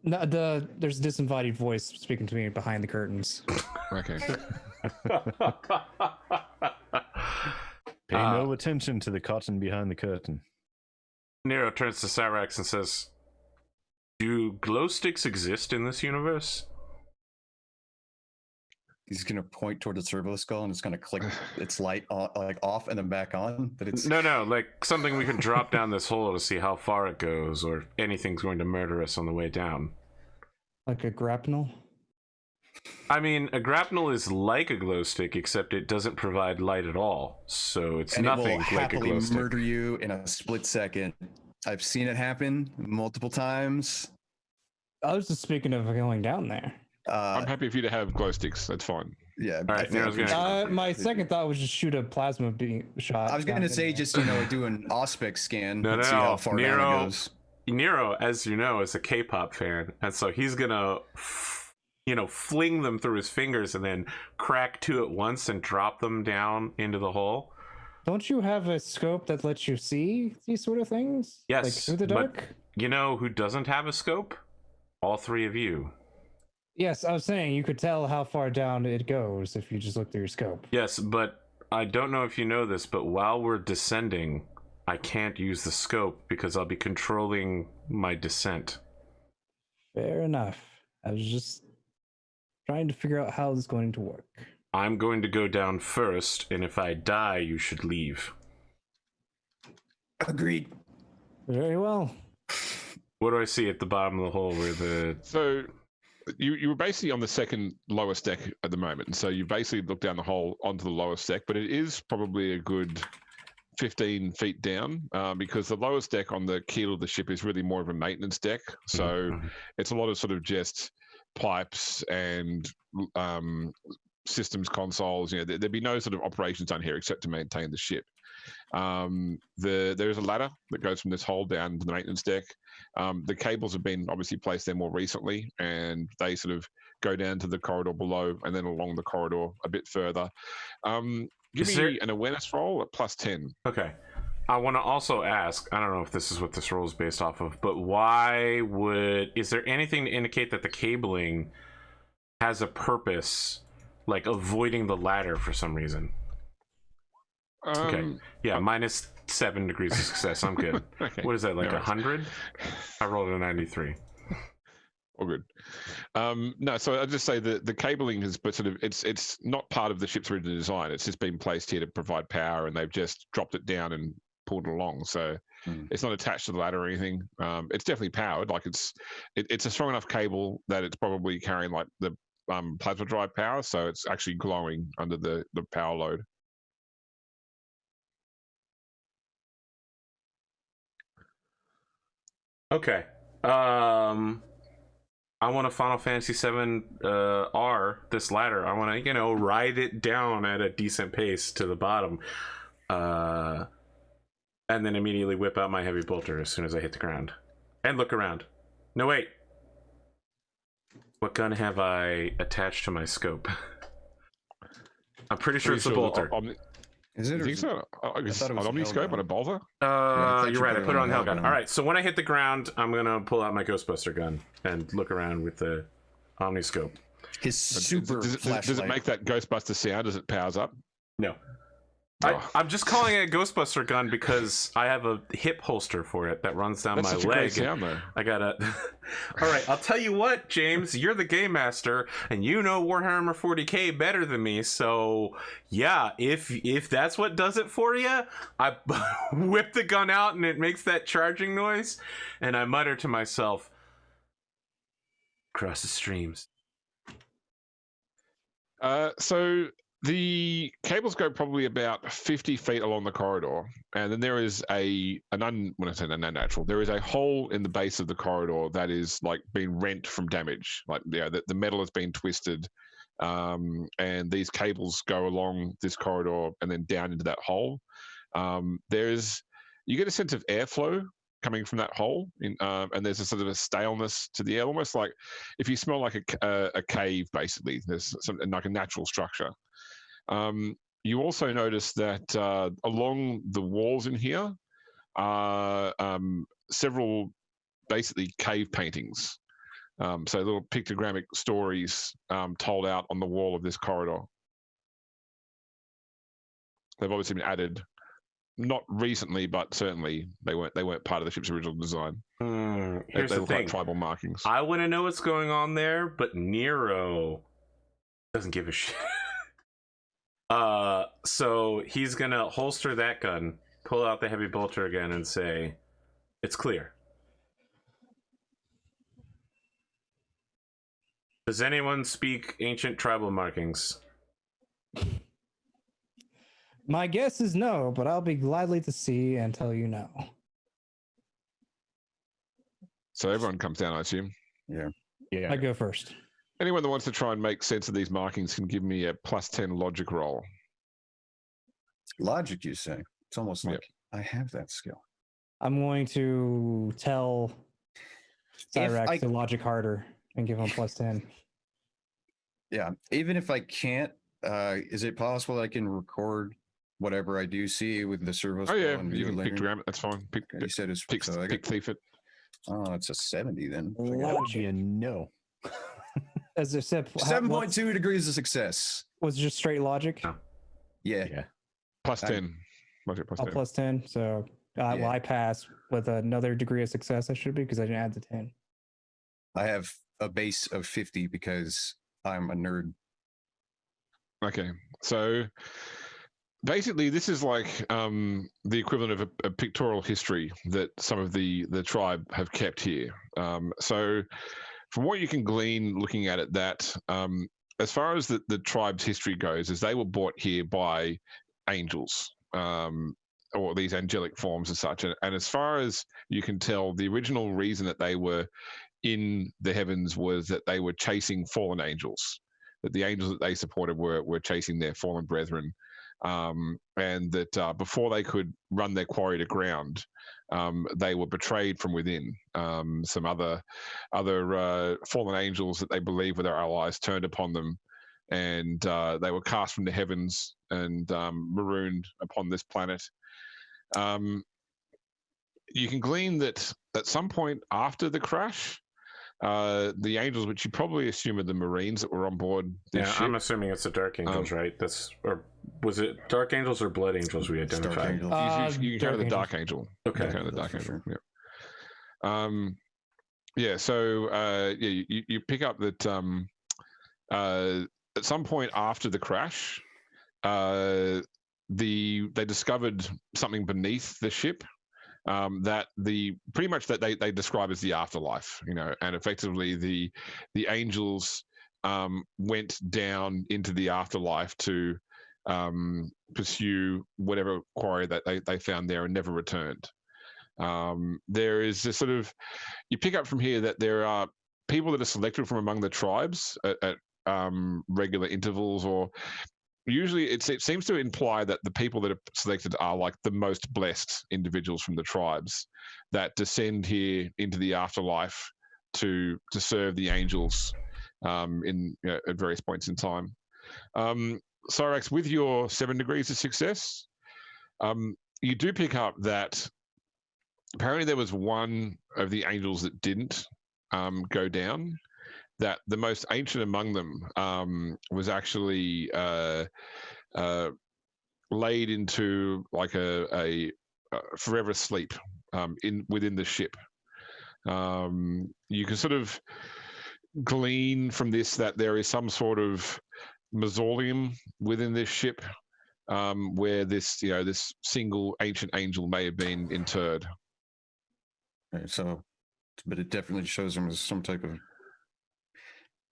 No, there's a disinvited voice speaking to me behind the curtains. Okay. Pay no attention to the cotton behind the curtain. Nero turns to Cyrax and says, "Do glow sticks exist in this universe?" He's going to point toward the servo skull and it's going to click its light on, like off and then back on. That it's No, like something we can drop down this hole to see how far it goes, or anything's going to murder us on the way down. Like a grapnel? I mean, a grapnel is like a glow stick, except it doesn't provide light at all. So it's and nothing it will like a happily glow stick. murder you in a split second. I've seen it happen multiple times. I was just speaking of going down there. I'm happy for you to have glow sticks. That's fine. Yeah. All right, Nero's gonna- My second thought was just shoot a plasma shot. I was going to say just, do an Auspex scan and see how far down it goes. Nero, as you know, is a K-pop fan, and so he's gonna, fling them through his fingers and then crack two at once and drop them down into the hole. Don't you have a scope that lets you see these sort of things? Yes, like through the dark? But you know who doesn't have a scope? All three of you. Yes, I was saying you could tell how far down it goes if you just look through your scope. Yes, but I don't know if you know this, but while we're descending, I can't use the scope because I'll be controlling my descent. Fair enough. I was just trying to figure out how this is going to work. I'm going to go down first, and if I die, you should leave. Agreed. Very well. What do I see at the bottom of the hole where the... So you were basically on the second lowest deck at the moment. And so you basically look down the hole onto the lowest deck, but it is probably a good 15 feet down because the lowest deck on the keel of the ship is really more of a maintenance deck. So it's a lot of sort of just pipes and systems consoles. There'd be no sort of operations done here except to maintain the ship. There is a ladder that goes from this hole down to the maintenance deck. The cables have been obviously placed there more recently, and they sort of go down to the corridor below and then along the corridor a bit further. Give Is me there- an awareness roll at +10. Okay. I want to also ask, I don't know if this is what this roll is based off of, but why is there anything to indicate that the cabling has a purpose, like avoiding the ladder for some reason? Okay. Yeah, -7 degrees of success. I'm good. Okay. What is that, like No worries. 100? I rolled a 93. All good. No, so I'll just say the cabling is, but sort of, it's not part of the ship's original design. It's just been placed here to provide power, and they've just dropped it down and pulled it along. So it's not attached to the ladder or anything. It's definitely powered. Like it's a strong enough cable that it's probably carrying like the plasma drive power. So it's actually glowing under the power load. Okay. I want a Final Fantasy VII R, this ladder. I want to, ride it down at a decent pace to the bottom. And then immediately whip out my heavy bolter as soon as I hit the ground. And look around. No, wait. What gun have I attached to my scope? I'm pretty sure it's the bolter. Is it? You think so? I guess an omniscope on a bolter? You're right. I put it on Hellgun. All right. So when I hit the ground, I'm gonna pull out my Ghostbuster gun and look around with the omniscope. His super flashlight. Does it make that Ghostbuster sound as it powers up? No. Oh. I'm just calling it a Ghostbuster gun because I have a hip holster for it that runs down That's my such a leg. great sound, though. I gotta. All right, I'll tell you what, James, you're the game master, and you know Warhammer 40K better than me. So yeah, if that's what does it for you, I whip the gun out and it makes that charging noise, and I mutter to myself, "Across the streams." So the cables go probably about 50 feet along the corridor, and then there is when I say unnatural, there is a hole in the base of the corridor that is like being rent from damage. Like the metal has been twisted, and these cables go along this corridor and then down into that hole. You get a sense of airflow coming from that hole, and there's a sort of a staleness to the air, almost like if you smell like a cave. Basically, there's something like a natural structure. You also notice that along the walls in here are several basically cave paintings. So little pictogrammic stories told out on the wall of this corridor. They've obviously been added, not recently, but certainly they weren't part of the ship's original design. Here's they the look thing: like tribal markings. I want to know what's going on there, but Nero doesn't give a shit. So he's gonna holster that gun, pull out the heavy bolter again, and say, "It's clear." Does anyone speak ancient tribal markings? My guess is no, but I'll be gladly to see and tell you no. So everyone comes down, I assume. Yeah. I go first. Anyone that wants to try and make sense of these markings can give me a +10 logic roll. Logic, you say? It's almost like I have that skill. I'm going to tell Cyrax to logic harder and give him +10. Yeah. Even if I can't, is it possible that I can record whatever I do see with the servo Oh yeah, spell and you view can later? pictogram it. That's fine. You said it's Pick so I got, thief it. oh, it's a 70 then. So I got Logic, no. As I said, 7.2 degrees of success. was it just straight logic. Yeah. Yeah. +10. Logic Oh, +10. +10. So well, I pass with another degree of success. I should be because I didn't add the 10. I have a base of 50 because I'm a nerd. Okay, so basically, this is like the equivalent of a pictorial history that some of the tribe have kept here. So, from what you can glean looking at it, that as far as the tribe's history goes, is they were brought here by angels, or these angelic forms as such. And as far as you can tell, the original reason that they were in the heavens was that they were chasing fallen angels. That the angels that they supported were chasing their fallen brethren, and that before they could run their quarry to ground, they were betrayed from within. Some other fallen angels that they believed were their allies turned upon them, and they were cast from the heavens and marooned upon this planet. You can glean that at some point after the crash, the angels, which you probably assume are the Marines that were on board this ship. I'm assuming it's the Dark Angels, right? Or was it Dark Angels or Blood Angels we identified? You can count the Dark Angel. Okay. You can count the Dark Angel. Yeah. So you pick up that at some point after the crash, they discovered something beneath the ship. That they describe as the afterlife, and effectively the angels went down into the afterlife to pursue whatever quarry that they found there and never returned. There is this sort of, you pick up from here that there are people that are selected from among the tribes at regular intervals, or usually it seems to imply that the people that are selected are like the most blessed individuals from the tribes that descend here into the afterlife to serve the angels at various points in time. Cyrax, with your 7 degrees of success, you do pick up that apparently there was one of the angels that didn't go down, that the most ancient among them was actually laid into like a forever sleep within the ship. You can sort of glean from this that there is some sort of mausoleum within this ship where this single ancient angel may have been interred. Right, so, but it definitely shows him as some type of,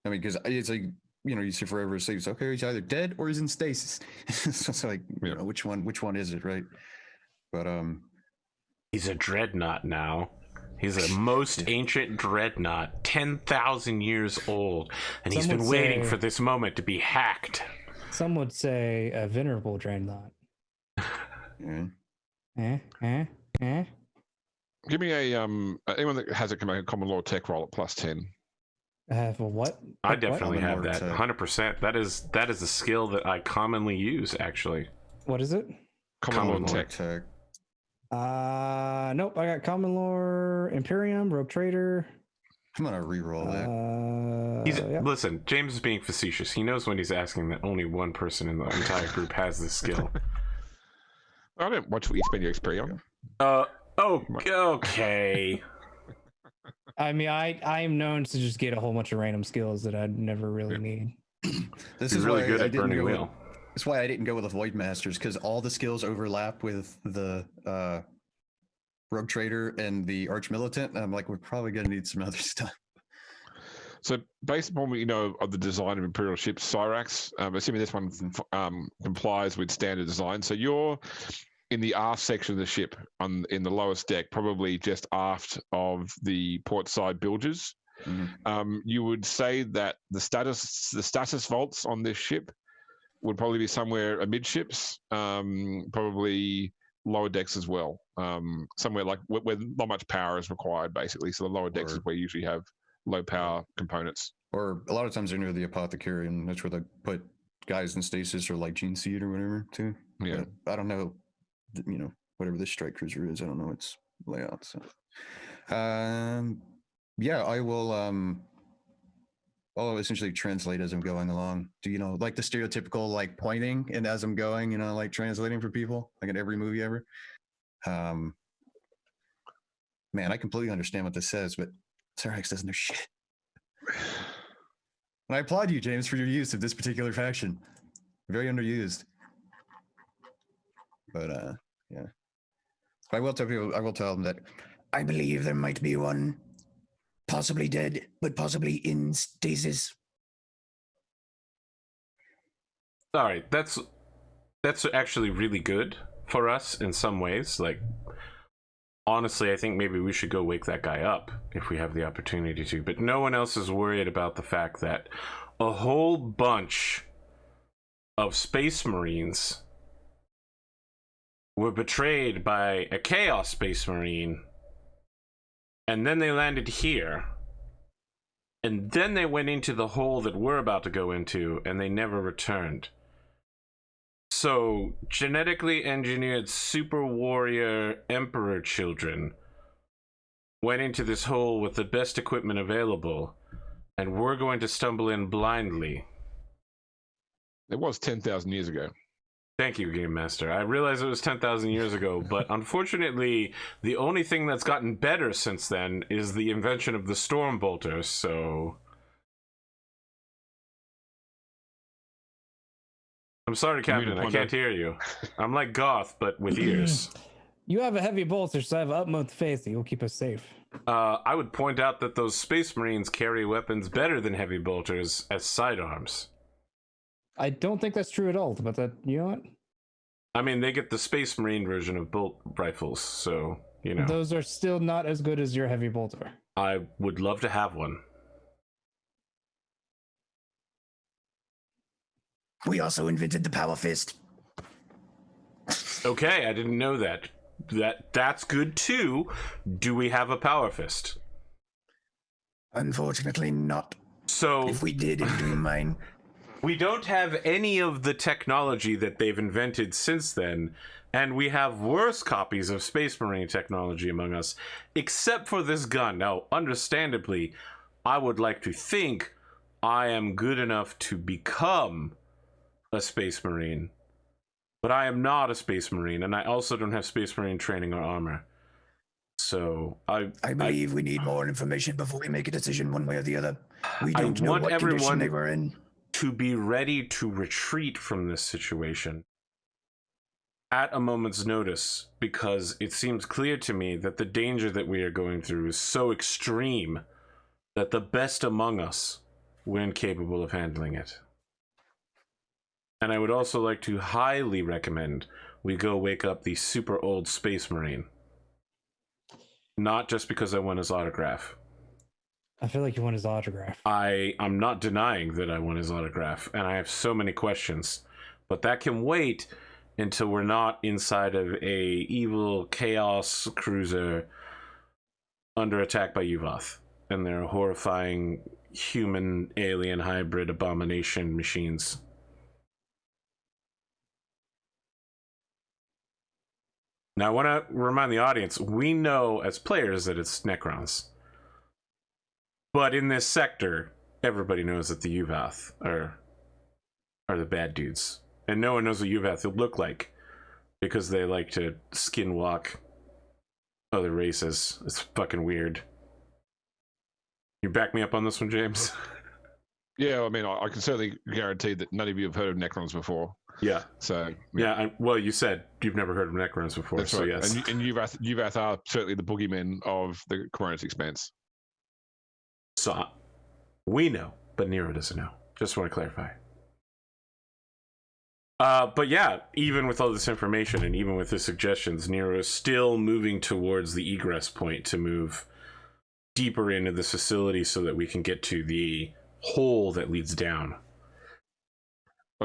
I mean, because it's like, you see forever asleep. It's okay, he's either dead or he's in stasis. So it's like, which one is it, right? But he's a dreadnought now. He's a most ancient dreadnought, 10,000 years old, and he's been waiting for this moment to be hacked. Some would say a venerable dreadnought. Give me anyone that has a common law tech roll at +10. Have a what? I definitely have that. 100%. That is a skill that I commonly use, actually. What is it? Common law tech. Nope. I got common lore, Imperium, Rogue Trader. I'm gonna re-roll that. Listen, James is being facetious. He knows when he's asking that only one person in the entire group has this skill. I don't watch what you spend your XP on. Okay. I mean, I'm known to just get a whole bunch of random skills that I'd never really need. This is really why good I at didn't burning go wheel. That's why I didn't go with the Void Masters, because all the skills overlap with the Rogue Trader and the Arch-Militant. And I'm like, we're probably going to need some other stuff. So based upon what you know of the design of Imperial ships, Cyrax, assuming this one complies with standard design, so you're in the aft section of the ship in the lowest deck, probably just aft of the port side bilges. Mm-hmm. You would say that the status vaults on this ship would probably be somewhere amidships, probably lower decks as well. Somewhere like where not much power is required, basically. So the lower decks is where you usually have low power components. Or a lot of times they're near the apothecary, and that's where they put guys in stasis or like Gene Seed or whatever too. Yeah, but I don't know. Whatever this strike cruiser is, I don't know its layout. So, yeah, I will. I'll essentially translate as I'm going along. Do like the stereotypical like pointing and as I'm going, like translating for people, like in every movie ever. Man, I completely understand what this says, but Cyrax doesn't know shit. And I applaud you, James, for your use of this particular faction. Very underused. But yeah. I will tell them that I believe there might be one possibly dead, but possibly in stasis. All right, that's actually really good for us in some ways. Like, honestly, I think maybe we should go wake that guy up if we have the opportunity to. But no one else is worried about the fact that a whole bunch of Space Marines were betrayed by a Chaos Space Marine, and then they landed here, And then they went into the hole that we're about to go into, and they never returned. So, genetically engineered super warrior emperor children went into this hole with the best equipment available, and we're going to stumble in blindly. It was 10,000 years ago. Thank you, Game Master. I realize it was 10,000 years ago, but unfortunately, the only thing that's gotten better since then is the invention of the storm bolter, so... I'm sorry, Captain, I can't hear you. I'm like Garth, but with ears. You have a heavy bolter, so I have utmost faith that you'll keep us safe. I would point out that those Space Marines carry weapons better than heavy bolters as sidearms. I don't think that's true at all, but that, you know what? I mean, they get the Space Marine version of bolt rifles, so, you know. Those are still not as good as your heavy bolter. I would love to have one. We also invented the power fist. Okay, I didn't know that. That's good too. Do we have a power fist? Unfortunately not. So if we did, it'd be mine. We don't have any of the technology that they've invented since then, and we have worse copies of Space Marine technology among us, except for this gun. Now, understandably, I would like to think I am good enough to become a Space Marine, but I am not a Space Marine, and I also don't have Space Marine training or armor. So I believe we need more information before we make a decision one way or the other. We don't know what condition they were in. To be ready to retreat from this situation at a moment's notice, because it seems clear to me that the danger that we are going through is so extreme that the best among us were incapable of handling it. And I would also like to highly recommend we go wake up the super old Space Marine. Not just because I want his autograph. I feel like you want his autograph. I'm not denying that I want his autograph, and I have so many questions. But that can wait until we're not inside of a evil chaos cruiser under attack by Yuvath. And their horrifying human alien hybrid abomination machines. Now, I want to remind the audience, we know as players that it's Necrons. But in this sector, everybody knows that the Yuvath are the bad dudes. And no one knows what Yuvath would look like, because they like to skinwalk other races. It's fucking weird. You back me up on this one, James? Yeah, I mean, I can certainly guarantee that none of you have heard of Necrons before. Yeah. So yeah, well, you said you've never heard of Necrons before, that's so right. yes. And Yuvath are certainly the boogeymen of the Koronus Expanse. So we know, but Nero doesn't know. Just want to clarify. But yeah, even with all this information and even with the suggestions, Nero is still moving towards the egress point to move deeper into this facility so that we can get to the hole that leads down.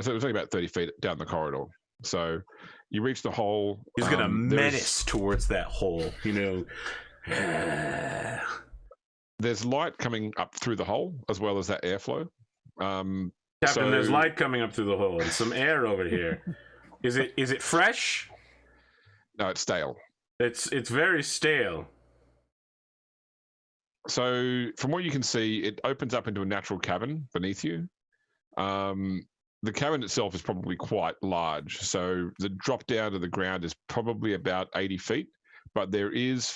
So it was only about 30 feet down the corridor. So you reach the hole. He's going to menace towards that hole, you know. There's light coming up through the hole as well as that airflow. Captain, there's light coming up through the hole and some air over here. Is it fresh? No, it's stale. It's very stale. So from what you can see, it opens up into a natural cavern beneath you. The cavern itself is probably quite large. So the drop down to the ground is probably about 80 feet. But there is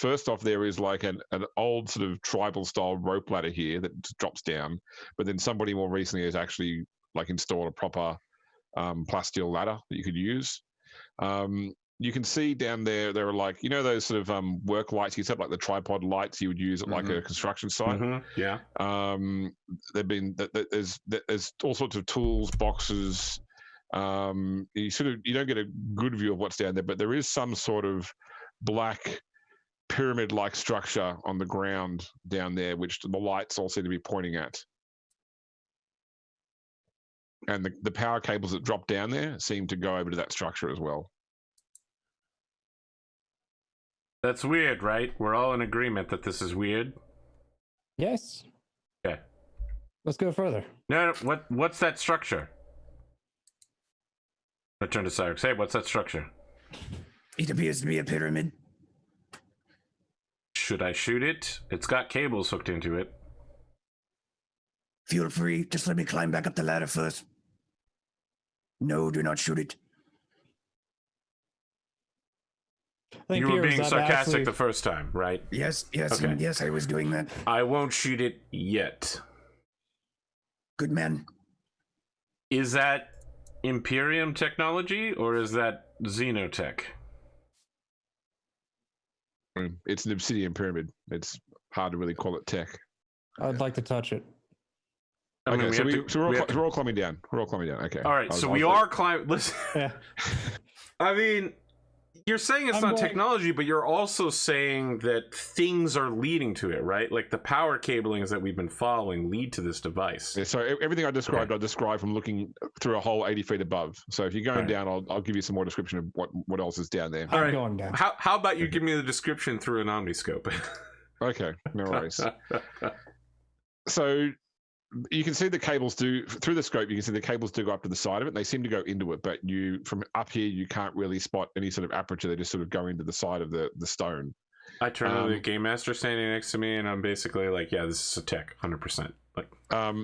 like an old sort of tribal style rope ladder here that drops down. But then somebody more recently has actually like installed a proper plasteel ladder that you could use. You can see down there are like, you know, those sort of work lights you set, like the tripod lights you would use at like a construction site. Yeah. There's all sorts of tools, boxes. You don't get a good view of what's down there, but there is some sort of black pyramid-like structure on the ground down there, which the lights all seem to be pointing at. And the power cables that drop down there seem to go over to that structure as well. That's weird, right? We're all in agreement that this is weird? Yes. Okay. Let's go further. No, what's that structure? I turn to Cyrax. Hey, what's that structure? It appears to be a pyramid. Should I shoot it? It's got cables hooked into it. Feel free. Just let me climb back up the ladder first. No, do not shoot it. You were being sarcastic the first time, right? Yes, Okay. yes, I was doing that. I won't shoot it yet. Good man. Is that Imperium technology or is that Xenotech? It's an obsidian pyramid. It's hard to really call it tech. I'd like to touch it. I mean, Okay, so we're all climbing down. We're all climbing down. Okay. All right, so we are climbing. Listen, Yeah. I mean, you're saying it's not technology, but you're also saying that things are leading to it, right? Like the power cablings that we've been following lead to this device. Yeah, so everything I described, I described from looking through a hole 80 feet above. So if you're going down, I'll give you some more description of what else is down there. I'm going down. How about you give me the description through an omniscope? Okay, no worries. So you can see the cables through the scope. You can see the cables do go up to the side of it. And they seem to go into it, but from up here you can't really spot any sort of aperture. They just sort of go into the side of the stone. I turn to the game master standing next to me, and I'm basically like, "Yeah, this is a tech, 100%." Like,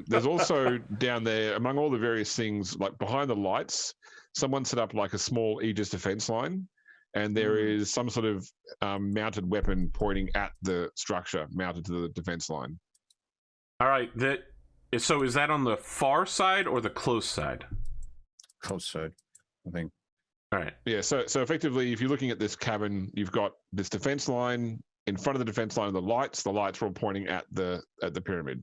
there's also down there among all the various things, like behind the lights, someone set up like a small Aegis defense line, and there is some sort of mounted weapon pointing at the structure, mounted to the defense line. all right, so is that on the far side or the close side? Close side, I think. All right. Yeah, so effectively, if you're looking at this cavern, you've got this defense line. In front of the defense line are the lights. The lights are all pointing at the pyramid.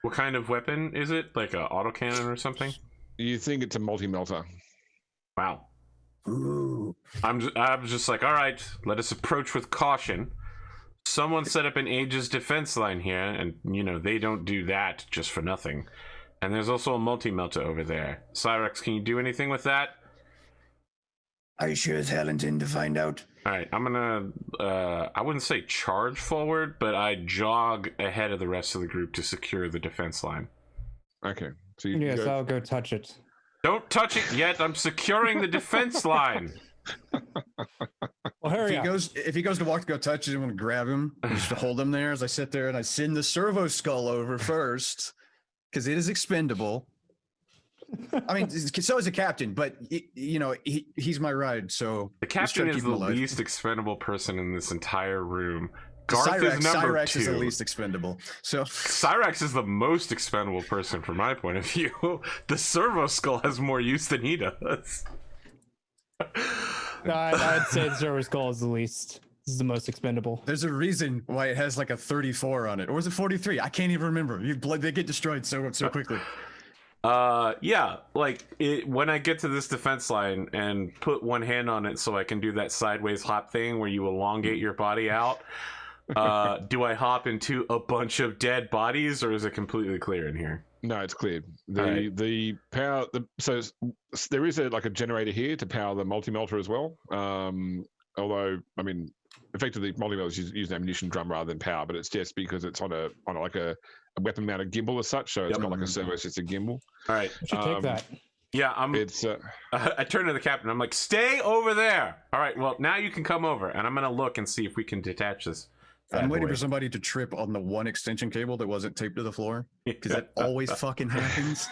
What kind of weapon is it? Like an autocannon or something? You think it's a multi-melter. Wow. Ooh. I'm just like, all right, let us approach with caution. Someone set up an Aegis defense line here, and they don't do that just for nothing. And there's also a multi-melter over there. Cyrax, can you do anything with that? I sure as hell intend to find out. All right, I'm gonna I wouldn't say charge forward, but I jog ahead of the rest of the group to secure the defense line. Okay. So Yes, I'll go touch it. Don't touch it yet. I'm securing the defense line. Well, hurry up. If he goes to walk to go touch it, I'm gonna grab him, just to hold him there as I sit there, and I send the servo skull over first because it is expendable. I mean, so is the captain, but he's my ride. So the captain is the least expendable person in this entire room. Garth is number Cyrax 2. is the least expendable. So Cyrax is the most expendable person from my point of view. The servo skull has more use than he does. I'd say the servo skull is the least. This is the most expendable. there's a reason why it has like a 34 on it, or was it 43? I can't even remember. They get destroyed so quickly. Yeah, like when I get to this defense line and put one hand on it so I can do that sideways hop thing where you elongate your body out, do I hop into a bunch of dead bodies, or is it completely clear in here? No, it's cleared. Right. The power. So there is a generator here to power the multi-melter as well. Although I mean, effectively, multi-melter is using ammunition drum rather than power, but it's just because it's on a weapon mounted gimbal as such. So it's got like a servo. It's just a gimbal. All right. I should take that. Yeah, I turn to the captain. I'm like, stay over there. All right. Well, now you can come over, and I'm gonna look and see if we can detach this. I'm waiting for somebody to trip on the one extension cable that wasn't taped to the floor, because that always fucking happens.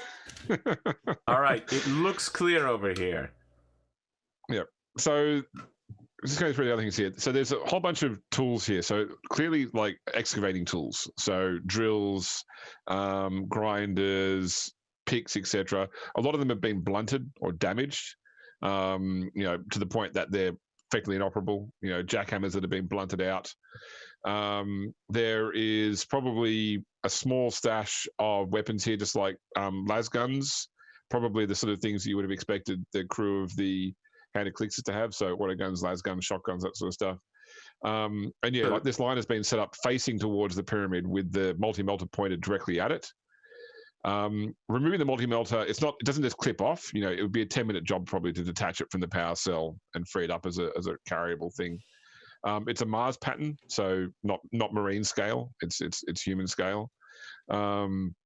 All right, it looks clear over here. Yeah. So just going through the other things here. So there's a whole bunch of tools here. So clearly, like excavating tools. So drills, grinders, picks, etc. A lot of them have been blunted or damaged. To the point that they're effectively inoperable. Jackhammers that have been blunted out. There is probably a small stash of weapons here, just like las guns, probably the sort of things you would have expected the crew of the Hand of Calixis to have. So water guns, las guns, shotguns, that sort of stuff. Like this line has been set up facing towards the pyramid with the multi-melter pointed directly at it. Removing the multi-melter, it doesn't just clip off. It would be a 10-minute job probably to detach it from the power cell and free it up as a carryable thing. It's a Mars pattern, so not marine scale. It's human scale.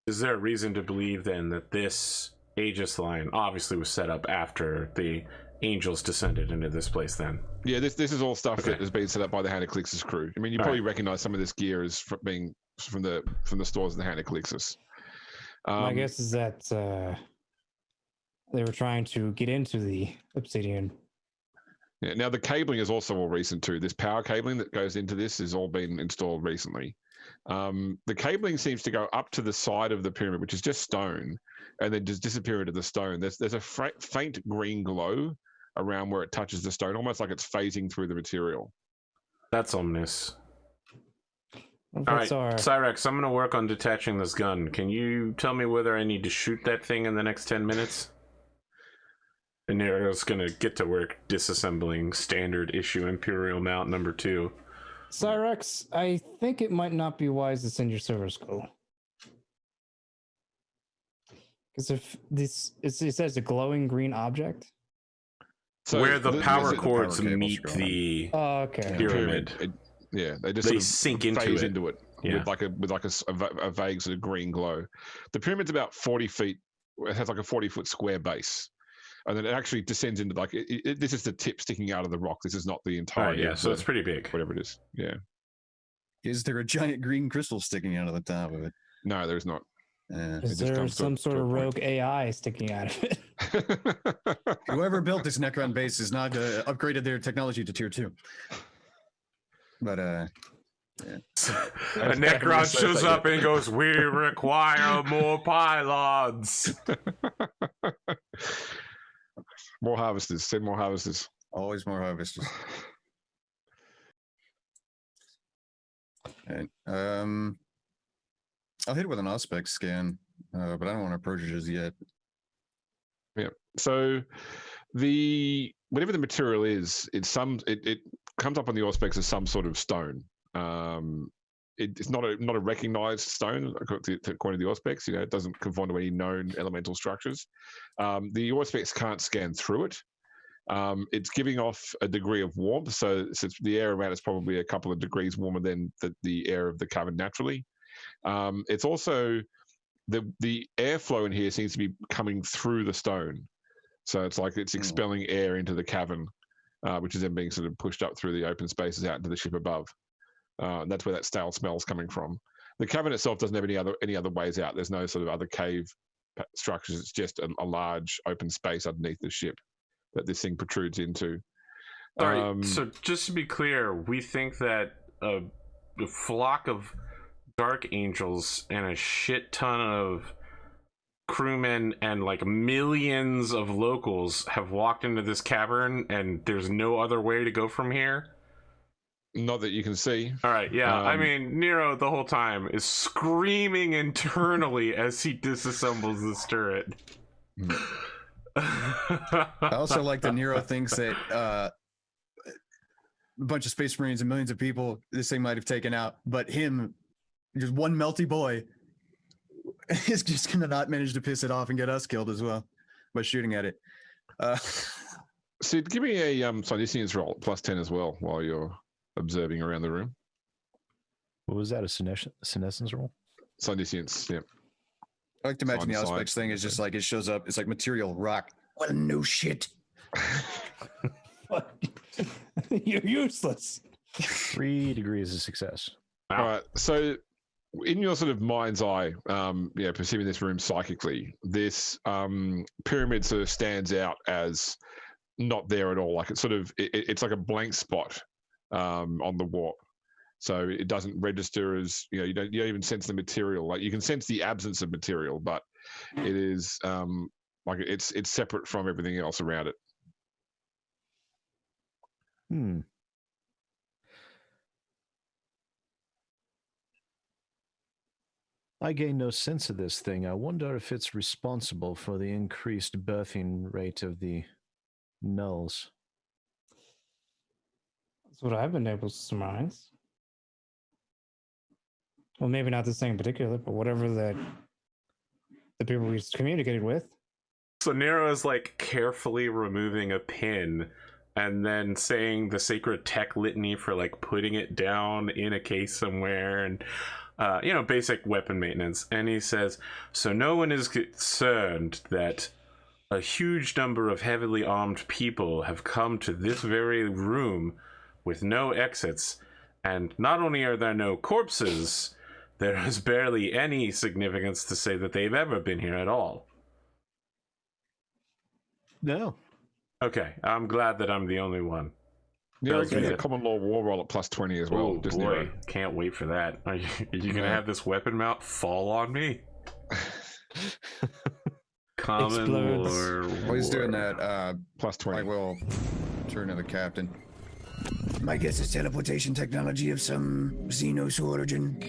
Is there a reason to believe then that this Aegis line obviously was set up after the angels descended into this place then? Yeah, this is all stuff that has been set up by the Hand of Calixis crew. I mean, you probably recognize some of this gear as being from the stores of the Hand of Calixis. My guess is that they were trying to get into the obsidian. Yeah, now the cabling is also all recent too. This power cabling that goes into this has all been installed recently. The cabling seems to go up to the side of the pyramid, which is just stone, and then just disappear into the stone. There's a faint green glow around where it touches the stone, almost like it's phasing through the material. That's ominous. All right, Cyrax, I'm going to work on detaching this gun. Can you tell me whether I need to shoot that thing in the next 10 minutes? And Nero's going to get to work disassembling standard issue Imperial Mount number 2. Cyrax, I think it might not be wise to send your server school. Because if it says a glowing green object. So where the power cords meet the pyramid. They just they sort of sink phase into it with like a vague sort of green glow. The pyramid's about 40 feet. It has like a 40-foot square base, and then it actually descends into like this is the tip sticking out of the rock. This is not the entire. So it's pretty big. Whatever it is. Yeah. Is there a giant green crystal sticking out of the top of it? No, there's not. Is there some sort of rogue AI sticking out of it? Whoever built this Necron base has not upgraded their technology to tier 2. But a Necron shows up and goes, "We require more pylons." More harvesters. Send more harvesters. Always more harvesters. All right. I'll hit it with an Auspex scan, but I don't want to approach it as yet. Yeah. So whatever the material is, it comes up on the Auspex as some sort of stone. It's not a recognized stone according to the Auspex. It doesn't conform to any known elemental structures. The Auspex can't scan through it. It's giving off a degree of warmth, so the air around it's probably a couple of degrees warmer than the air of the cavern naturally. It's also the airflow in here seems to be coming through the stone, so it's like it's expelling air into the cavern, which is then being sort of pushed up through the open spaces out into the ship above. And that's where that stale smell's coming from. The cavern itself doesn't have any other ways out. There's no sort of other cave structures. It's just a large open space underneath the ship that this thing protrudes into. Sorry, so just to be clear, we think that a flock of dark angels and a shit ton of crewmen and like millions of locals have walked into this cavern and there's no other way to go from here? Not that you can see. All right, yeah. I mean, Nero the whole time is screaming internally as he disassembles this turret. I also like that Nero thinks that a bunch of Space Marines and millions of people this thing might have taken out, but him, just one melty boy, is just gonna not manage to piss it off and get us killed as well by shooting at it. Syd, give me a Synesians roll +10 as well while you're observing around the room. What was that? A senescence roll? Synesians, yeah. I like to imagine the Auspex thing is just like it shows up. It's like material rock. What a no shit. You're useless. 3 degrees of success. Wow. All right. So, in your sort of mind's eye, perceiving this room psychically, this pyramid sort of stands out as not there at all. Like it's like a blank spot on the warp. So it doesn't register as, you don't even sense the material. Like you can sense the absence of material, but it is like it's separate from everything else around it. I gain no sense of this thing. I wonder if it's responsible for the increased birthing rate of the nulls. That's what I've been able to surmise. Well, maybe not this thing in particular, but whatever the people we communicated with. So Nero is like carefully removing a pin and then saying the sacred tech litany for like putting it down in a case somewhere. And basic weapon maintenance. And he says, so no one is concerned that a huge number of heavily armed people have come to this very room with no exits. And not only are there no corpses, there is barely any significance to say that they've ever been here at all. No. Okay, I'm glad that I'm the only one. Nero's getting a common law war roll at +20 as well. Oh boy, Nero. can't wait for that. Are you gonna have this weapon mount fall on me? Common Explodes. lore. While he's doing that, +20. I will turn to the captain. My guess is teleportation technology of some Xenos origin.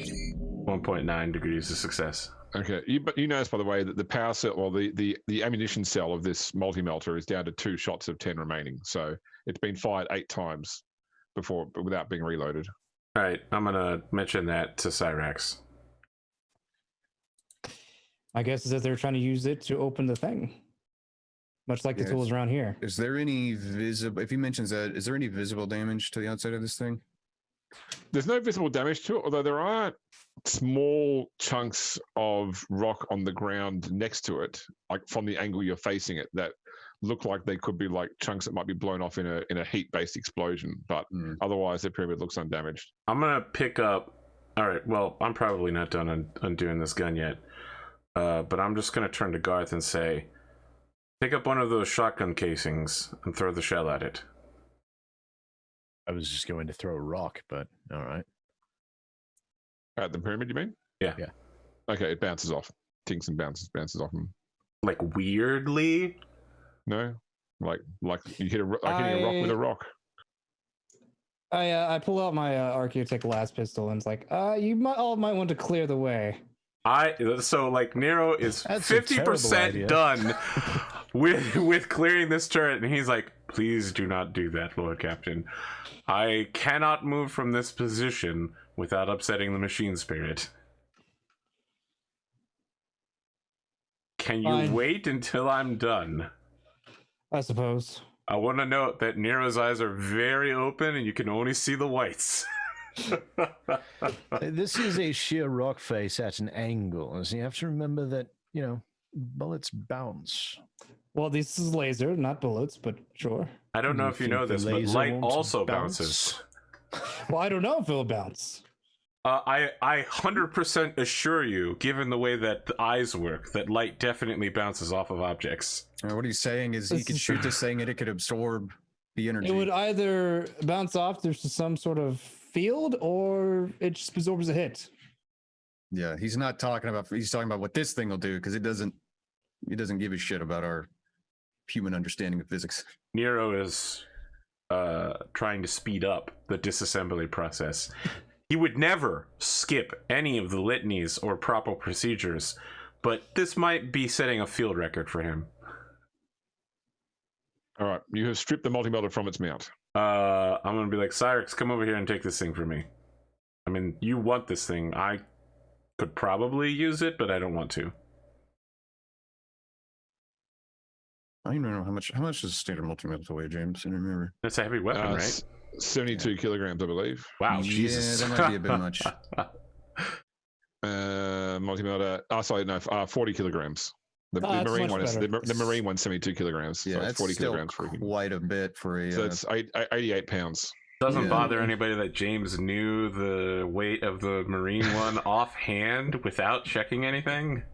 1.9 degrees of success. Okay, but you notice, by the way, that the power cell, or the ammunition cell of this multi-melter is down to 2 shots of 10 remaining. So it's been fired 8 times before, but without being reloaded. All right, I'm gonna mention that to Cyrax. I guess is that they're trying to use it to open the thing, much like the tools around here. Is there any visible? If he mentions that, is there any visible damage to the outside of this thing? There's no visible damage to it, although there are small chunks of rock on the ground next to it, like from the angle you're facing it, that look like they could be like chunks that might be blown off in a heat-based explosion. But otherwise, the pyramid looks undamaged. I'm gonna pick up. All right. Well, I'm probably not done undoing this gun yet, but I'm just gonna turn to Garth and say, pick up one of those shotgun casings and throw the shell at it. I was just going to throw a rock, but all right. At the pyramid, you mean? Yeah. Yeah. Okay, it bounces off. Tinks and bounces off them. Like weirdly. No, like you hit hitting a rock with a rock. I pull out my Archaeotech last pistol and it's like, you might want to clear the way. So like Nero is That's a 50% done with clearing this turret, and he's like, please do not do that, Lord Captain. I cannot move from this position without upsetting the machine spirit. Can you Fine. wait until I'm done? I suppose. I want to note that Nero's eyes are very open and you can only see the whites. This is a sheer rock face at an angle, so you have to remember that, bullets bounce. Well, this is laser, not bullets, but sure. I don't know if you know this, but light also bounces. Well, I don't know if it'll bounce. I 100% assure you, given the way that the eyes work, that light definitely bounces off of objects. What he's saying is he could shoot this thing and it could absorb the energy. It would either bounce off through some sort of field or it just absorbs a hit. Yeah, he's talking about what this thing will do, because it doesn't give a shit about our human understanding of physics. Nero is trying to speed up the disassembly process. He would never skip any of the litanies or proper procedures, but this might be setting a field record for him. All right, you have stripped the multi-melter from its mount. I'm gonna be like, Cyrax, come over here and take this thing for me. I mean, you want this thing. I could probably use it, but I don't want to. I don't even know how much does standard multi-metal weigh, James? I don't remember. That's a heavy weapon, right? 72 kilograms, I believe. Wow, Yeah, Jesus. that might be a bit much. Multi-melter. 40 kilograms. The marine one is the marine one's 72 kilograms. Yeah, so that's 40 still kilograms for a human. quite a bit for a. So it's 88 pounds. Doesn't bother anybody that James knew the weight of the marine one offhand without checking anything?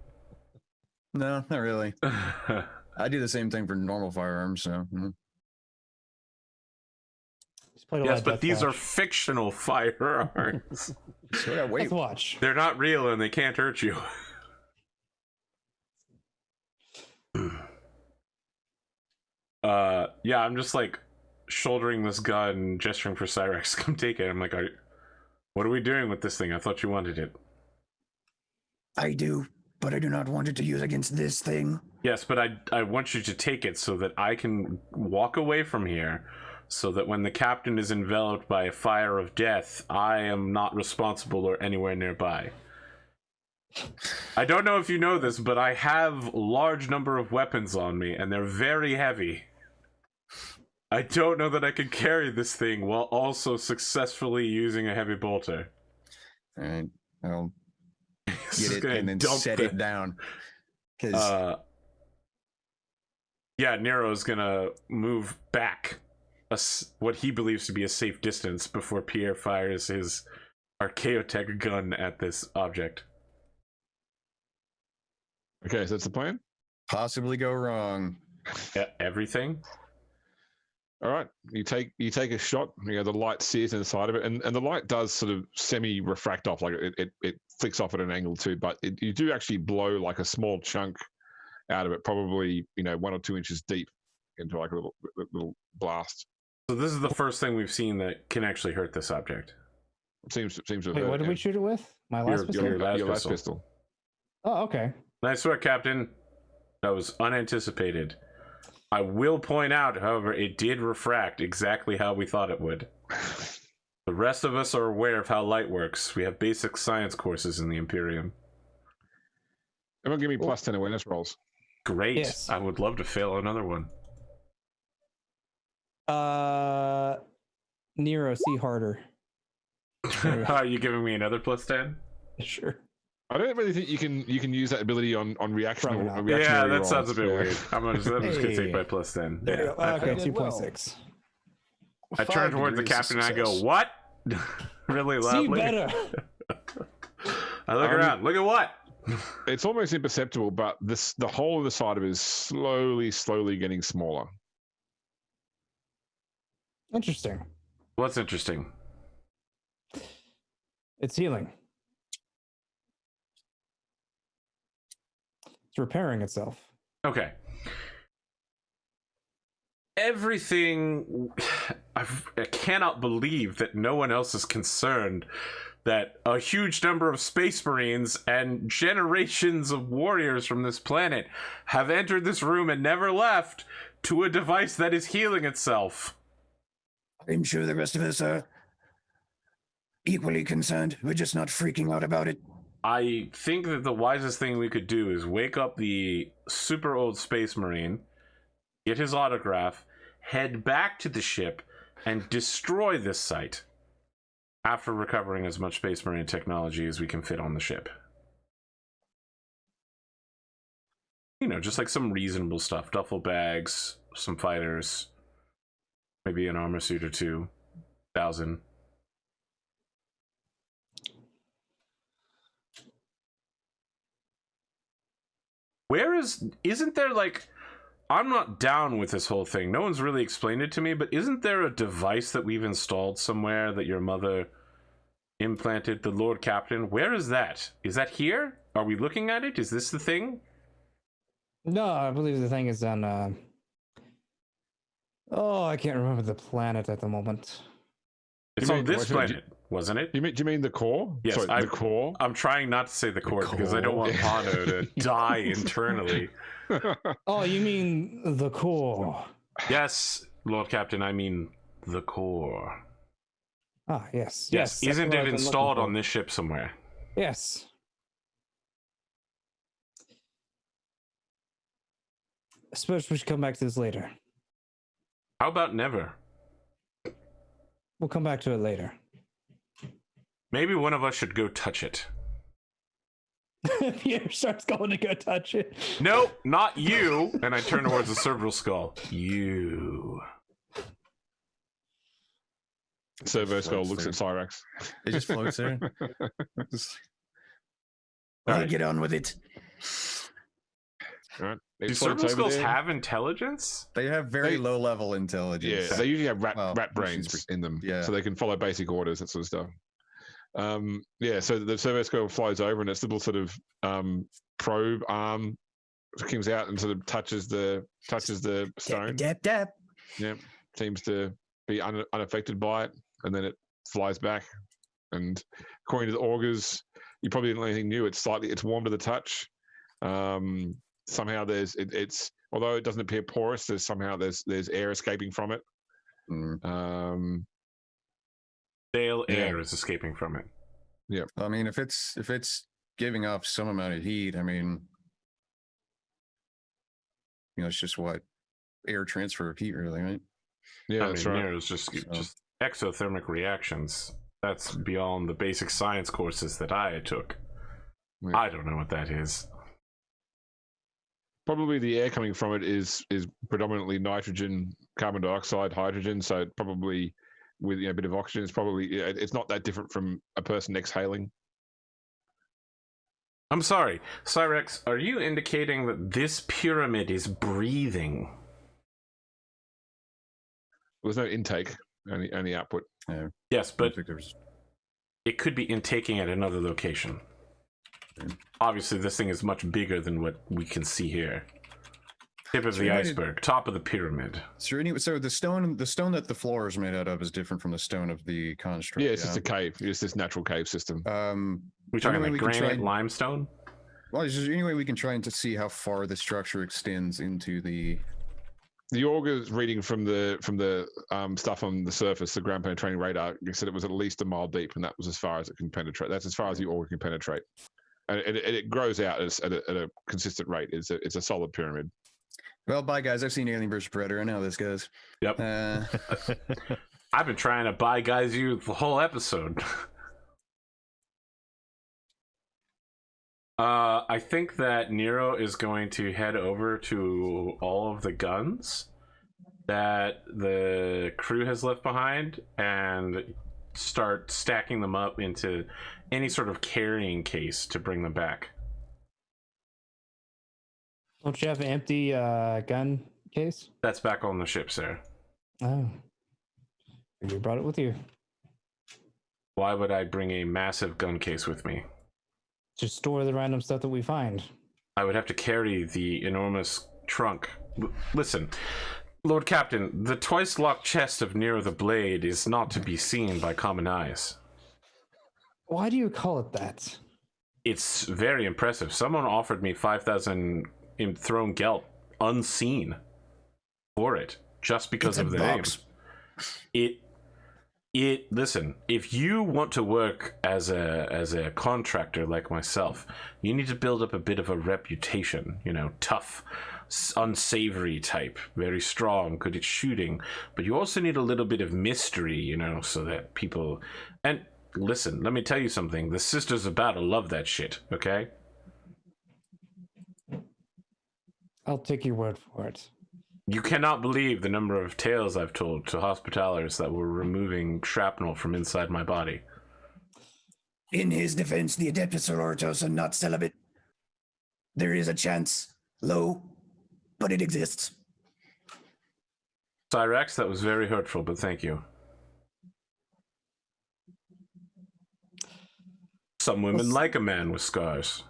No, not really. I do the same thing for normal firearms, so. Yes, but these are fictional firearms. So yeah, wait. Let's watch. They're not real and they can't hurt you. Yeah, I'm just like shouldering this gun, gesturing for Cyrax to come take it. I'm like, what are we doing with this thing? I thought you wanted it. I do, but I do not want it to use against this thing. Yes, but I want you to take it so that I can walk away from here, so that when the captain is enveloped by a fire of death, I am not responsible or anywhere nearby. I don't know if you know this, but I have a large number of weapons on me, and they're very heavy. I don't know that I could carry this thing while also successfully using a heavy bolter. All right. Well, get it and then set it down. Because yeah, Nero's gonna move back what he believes to be a safe distance before Pierre fires his Archaeotech gun at this object. Okay, so that's the plan. possibly go wrong. Everything. All right, you take a shot. You know, the light sears inside of it, and the light does sort of semi refract off, like it flicks off at an angle too. But you do actually blow like a small chunk out of it, probably 1 or 2 inches deep, into like a little blast. So this is the first thing we've seen that can actually hurt this object. Seems to have Wait, hurt, what did we shoot it with? My last pistol? Your last your last pistol. pistol. Oh, okay. Nice work, Captain. That was unanticipated. I will point out, however, it did refract exactly how we thought it would. The rest of us are aware of how light works. We have basic science courses in the Imperium. Everyone give me plus 10 awareness rolls. Great. Yes. I would love to fail another one. Nero, see harder. Are you giving me another plus 10? Sure. I don't really think you can use that ability on reaction. Probably not. Yeah, reactionary that sounds a rolls. bit Yeah. weird. I'm just gonna take my plus 10. There you go. Okay, did well. 2.6. I turn towards the captain and I go, "What?" really See loudly. better. I look around. Look at what? It's almost imperceptible, but the whole of the side of it is slowly getting smaller. Interesting. What's interesting? It's healing. It's repairing itself. Okay. Everything. I cannot believe that no one else is concerned that a huge number of space marines and generations of warriors from this planet have entered this room and never left to a device that is healing itself. I'm sure the rest of us are equally concerned. We're just not freaking out about it. I think that the wisest thing we could do is wake up the super old space marine, get his autograph, head back to the ship, and destroy this site after recovering as much space marine technology as we can fit on the ship. Just like some reasonable stuff. Duffel bags, some fighters, maybe an armor suit or 2,000. Isn't there like, I'm not down with this whole thing. No one's really explained it to me, but isn't there a device that we've installed somewhere that your mother implanted, the Lord Captain? Where is that? Is that here? Are we looking at it? Is this the thing? No, I believe the thing is on. I can't remember the planet at the moment. It's on this planet, wasn't it? Do you mean the core? Yes, Sorry, the core. I'm trying not to say the core because I don't want Pano to die internally. Oh, you mean the core? Yes, Lord Captain, I mean the core. Ah, yes. Yes, that's isn't what it I've been installed looking on this ship somewhere? for. Yes. I suppose we should come back to this later. How about never? We'll come back to it later. Maybe one of us should go touch it. Pierre starts going to go touch it. Nope, not you. And I turn towards the cerebral skull. You. Servo Skull looks at Cyrax. It just floats there. All right. Get on with it. All right. Do It floats cerebral over skulls there. have intelligence? They have very They- low level intelligence. Yeah, they usually have rat Well, brains in them, yeah. so they can follow basic orders, that sort of stuff. So the servo skull flies over, and its little sort of probe arm comes out and sort of touches the stone. Dap, dap. Yeah, seems to be unaffected by it, and then it flies back. And according to the augurs, you probably didn't learn anything new. It's warm to the touch. Somehow it's although it doesn't appear porous, there's air escaping from it. Mm. Stale air is escaping from it. Yeah. I mean, if it's giving off some amount of heat, I mean, it's just what air transfer of heat, really, right? Yeah, I that's mean, right. Nero's just exothermic reactions. That's beyond the basic science courses that I took. Yeah. I don't know what that is. Probably the air coming from it is predominantly nitrogen, carbon dioxide, hydrogen. So probably with a bit of oxygen, it's not that different from a person exhaling. I'm sorry, Cyrax, are you indicating that this pyramid is breathing? There's no intake, only output. Yeah, Yes, I but think there's. it could be intaking at another location. Obviously, this thing is much bigger than what we can see here. Tip of the iceberg, top of the pyramid. So the stone that the floor is made out of is different from the stone of the construct. Yeah, it's just a cave. It's this natural cave system. We're talking anyway, like granite, limestone? Well, is there any way we can try to see how far the structure extends into the? The auger's reading from the stuff on the surface, the ground penetrating radar. You said it was at least a mile deep, and that was as far as it can penetrate. That's as far as the auger can penetrate, and it grows out at a consistent rate. It's a solid pyramid. Well, bye guys. I've seen Alien vs Predator. I know how this goes. Yep. I've been trying to buy guys you the whole episode. I think that Nero is going to head over to all of the guns that the crew has left behind and start stacking them up into any sort of carrying case to bring them back. Don't you have an empty gun case? That's back on the ship, sir. Oh. You brought it with you. Why would I bring a massive gun case with me? Just store the random stuff that we find. I would have to carry the enormous trunk. Listen, Lord Captain, the twice-locked chest of Nero the Blade is not to be seen by common eyes. Why do you call it that? It's very impressive. Someone offered me 5,000 enthroned gelt unseen for it, just because of the name. Listen, if you want to work as a contractor like myself, you need to build up a bit of a reputation, tough, unsavory type, very strong, good at shooting, but you also need a little bit of mystery, so that people... And listen, let me tell you something, the Sisters of Battle love that shit, okay? I'll take your word for it. You cannot believe the number of tales I've told to hospitalers that were removing shrapnel from inside my body. In his defense, the Adeptus Sororitas are not celibate. There is a chance, low, but it exists. Cyrax, that was very hurtful, but thank you. Some women like a man with scars.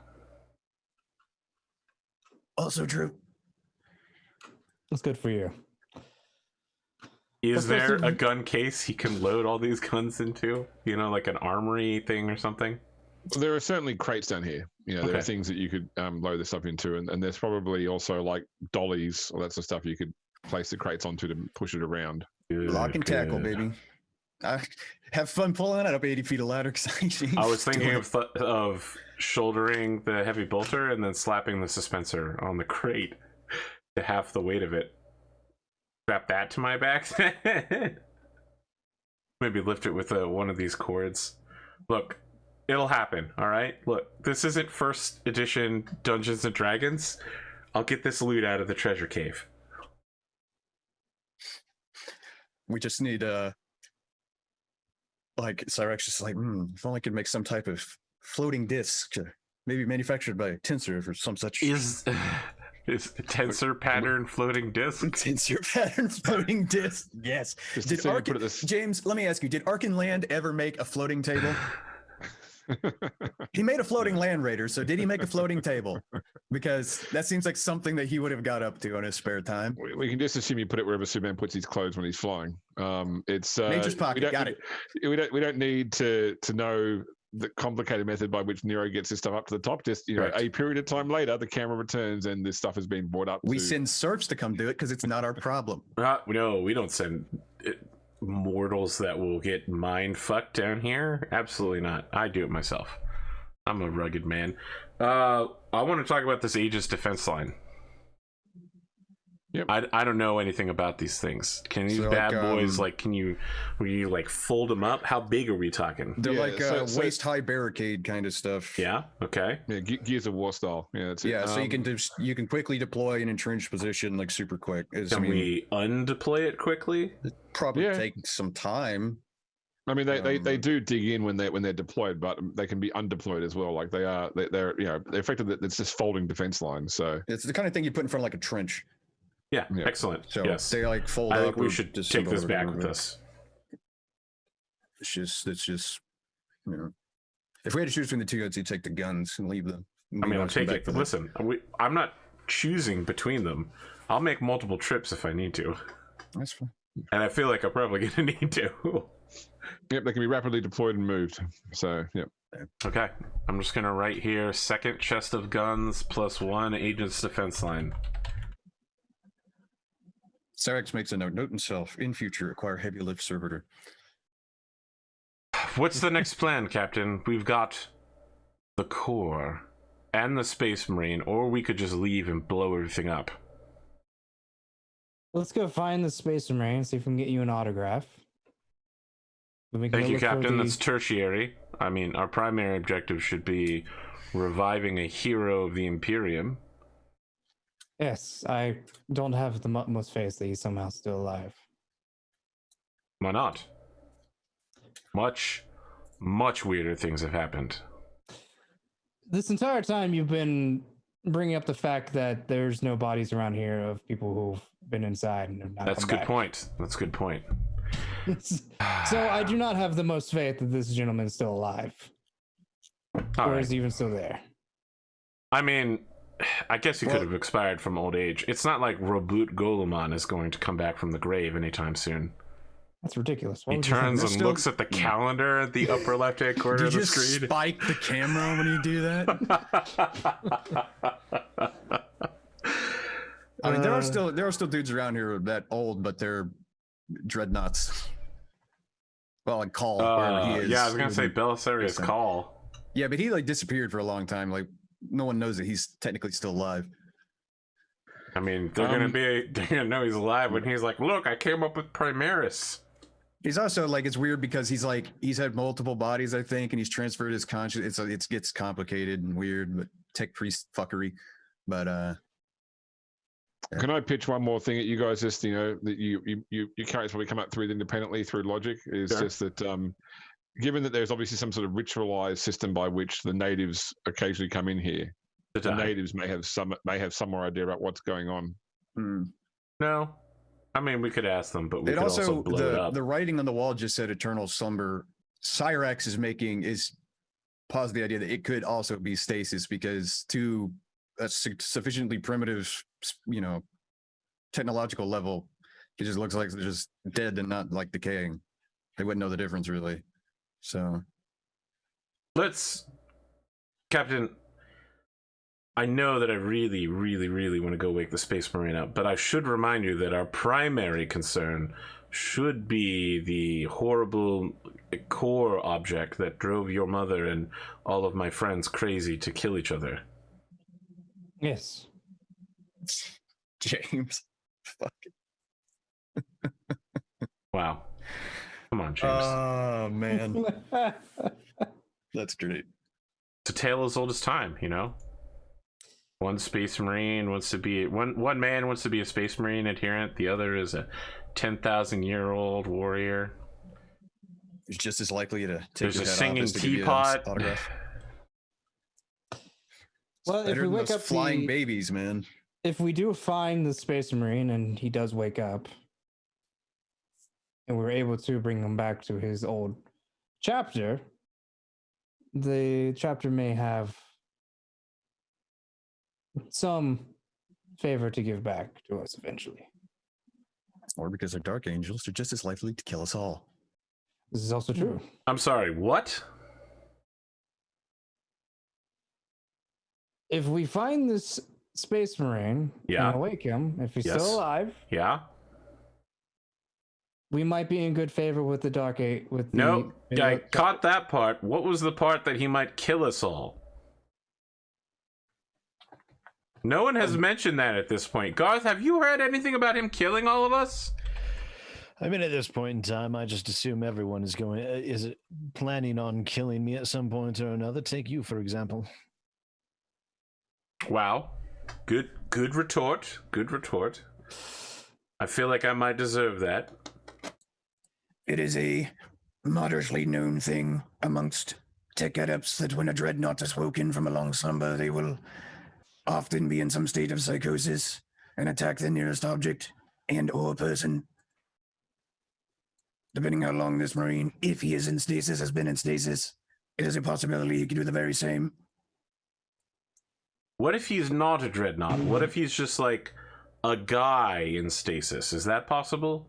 Also true. That's good for you. Is there a gun case he can load all these guns into? Like an armory thing or something? There are certainly crates down here. There are things that you could load this stuff into, and there's probably also like dollies or that sort of stuff you could place the crates onto to push it around. Good, Lock and tackle, baby. I have fun pulling that up 80 feet of ladder. I was thinking of shouldering the heavy bolter and then slapping the suspensor on the crate to half the weight of it. Strap that to my back. Maybe lift it with one of these cords. Look, it'll happen, all right? Look, this isn't first edition Dungeons and Dragons. I'll get this loot out of the treasure cave. We just need Cyrax just if only I could make some type of floating disc, maybe manufactured by Tensor or some such. Is tensor pattern floating disc? Tensor pattern floating disc. Yes. James, let me ask you, did Arkin Land ever make a floating table? He made a floating land raider, so did he make a floating table? Because that seems like something that he would have got up to on his spare time. We can just assume you put it wherever Superman puts his clothes when he's flying. It's Nature's pocket. Got it. We don't need to know the complicated method by which Nero gets this stuff up to the top. Just a period of time later, the camera returns and this stuff has been brought up. We send serfs to come do it because it's not our problem. No, we don't send mortals that will get mind fucked down here. Absolutely not. I do it myself. I'm a rugged man. I want to talk about this Aegis defense line. Yep. I don't know anything about these things. Can these So, bad like, boys will you like fold them up? How big are we talking? They're Yeah, like so- waist high barricade kind of stuff. Yeah. Okay. Yeah, Gears of War style. Yeah, that's it. Yeah, so you can quickly deploy an entrenched position like super quick. Can we undeploy it quickly? probably Yeah. take some time. I mean, they do dig in when they're deployed, but they can be undeployed as well. Like they're they're effectively it's just folding defense lines. So It's the kind of thing you put in front of like a trench. Yeah. Yeah. Excellent. So yes. they like fold I up. think we or should just take send this over back to with the- us. It's just if we had to choose between the two, I'd say take the guns and leave them. I mean, I'll take it. Listen, I'm not choosing between them. I'll make multiple trips if I need to, That's fine. and I feel like I'm probably gonna need to. yep, they can be rapidly deployed and moved. So yep. Okay, I'm just gonna write here: second chest of guns +1 agent's defense line. Cyrax makes a note himself. In future, acquire heavy lift servitor. What's the next plan, Captain? We've got the core and the Space Marine, or we could just leave and blow everything up. Let's go find the Space Marine, see if we can get you an autograph. Then we can Thank you, look for Captain. the- That's tertiary. I mean, our primary objective should be reviving a hero of the Imperium. Yes, I don't have the utmost faith that he's somehow still alive. Why not? Much weirder things have happened. This entire time you've been bringing up the fact that there's no bodies around here of people who've been inside and have not That's a come good back. point. That's a good point. So I do not have the most faith that this gentleman is still alive. All or right. is he even still there? I mean, I guess he could have expired from old age. It's not like Reboot Golemon is going to come back from the grave anytime soon. That's ridiculous. Why He would you think turns that? and still- looks at the calendar at the upper left-hand corner Did of you the just screen. spike the camera when you do that? I mean, there are still dudes around here that old, but they're dreadnoughts. Well, like Call, wherever he is. Yeah, I was gonna say Belisarius Listen. Call. Yeah, but he like disappeared for a long time. Like no one knows that he's technically still alive. I mean, they're gonna know he's alive when he's like, "Look, I came up with Primaris." He's also like, it's weird because he's had multiple bodies, I think, and he's transferred his conscience. It gets complicated and weird, but tech priest fuckery. But Can I pitch one more thing at you guys? Just that your characters probably come up through it independently through logic. Is Sure. just that given that there's obviously some sort of ritualized system by which the natives occasionally come in here, the natives may have some more idea about what's going on. No, I mean we could ask them, but we it could also blow it up. the writing on the wall just said eternal slumber. Cyrax is posed the idea that it could also be stasis because to a sufficiently primitive, technological level, it just looks like they're just dead and not like decaying. They wouldn't know the difference really. So Captain, I know that I really, really, really want to go wake the Space Marine up, but I should remind you that our primary concern should be the horrible core object that drove your mother and all of my friends crazy to kill each other. Yes. James, fuck. Wow. Come on, James. Oh man, that's great. It's a tale as old as time, One Space Marine wants to be one man wants to be a Space Marine adherent. The other is a 10,000-year-old warrior. He's just as likely to take There's your a head off singing as to give you an teapot. autograph. Well, if Better we than wake those up flying babies, man. if we do find the Space Marine and he does wake up, and we're able to bring him back to his old chapter, the chapter may have some favor to give back to us eventually. Or because they're dark angels, they're just as likely to kill us all. This is also true. I'm sorry, what? If we find this Space Marine Yeah. and awake him, if he's Yes. still alive, Yeah? we might be in good favor with the Dark Eight. With the, Nope. I caught that part. What was the part that he might kill us all? No one has mentioned that at this point. Garth, have you heard anything about him killing all of us? I mean, at this point in time, I just assume everyone is planning on killing me at some point or another. Take you, for example. Wow. Good retort. Good retort. I feel like I might deserve that. It is a moderately known thing amongst tech adepts that when a dreadnought is woken from a long slumber, they will often be in some state of psychosis and attack the nearest object and or person. Depending how long this Marine, if he is in stasis, has been in stasis, it is a possibility he could do the very same. What if he's not a dreadnought? What if he's just like a guy in stasis? Is that possible?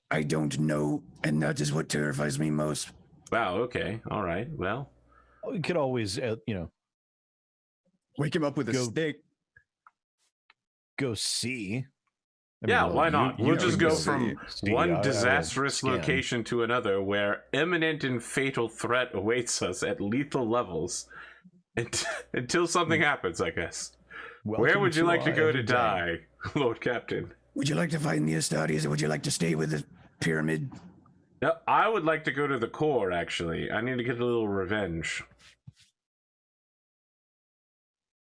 I don't know, and that is what terrifies me most. Wow, okay. All right. Well, We could always, Wake him up with a stick. go see. yeah, why not? We'll just go from one I will disastrous scan. location to another where imminent and fatal threat awaits us at lethal levels until something happens, I guess. Where Welcome would you like to our go to everyday. die, Lord Captain? Would you like to find the Astartes, or would you like to stay with the pyramid? No, I would like to go to the core, actually. I need to get a little revenge.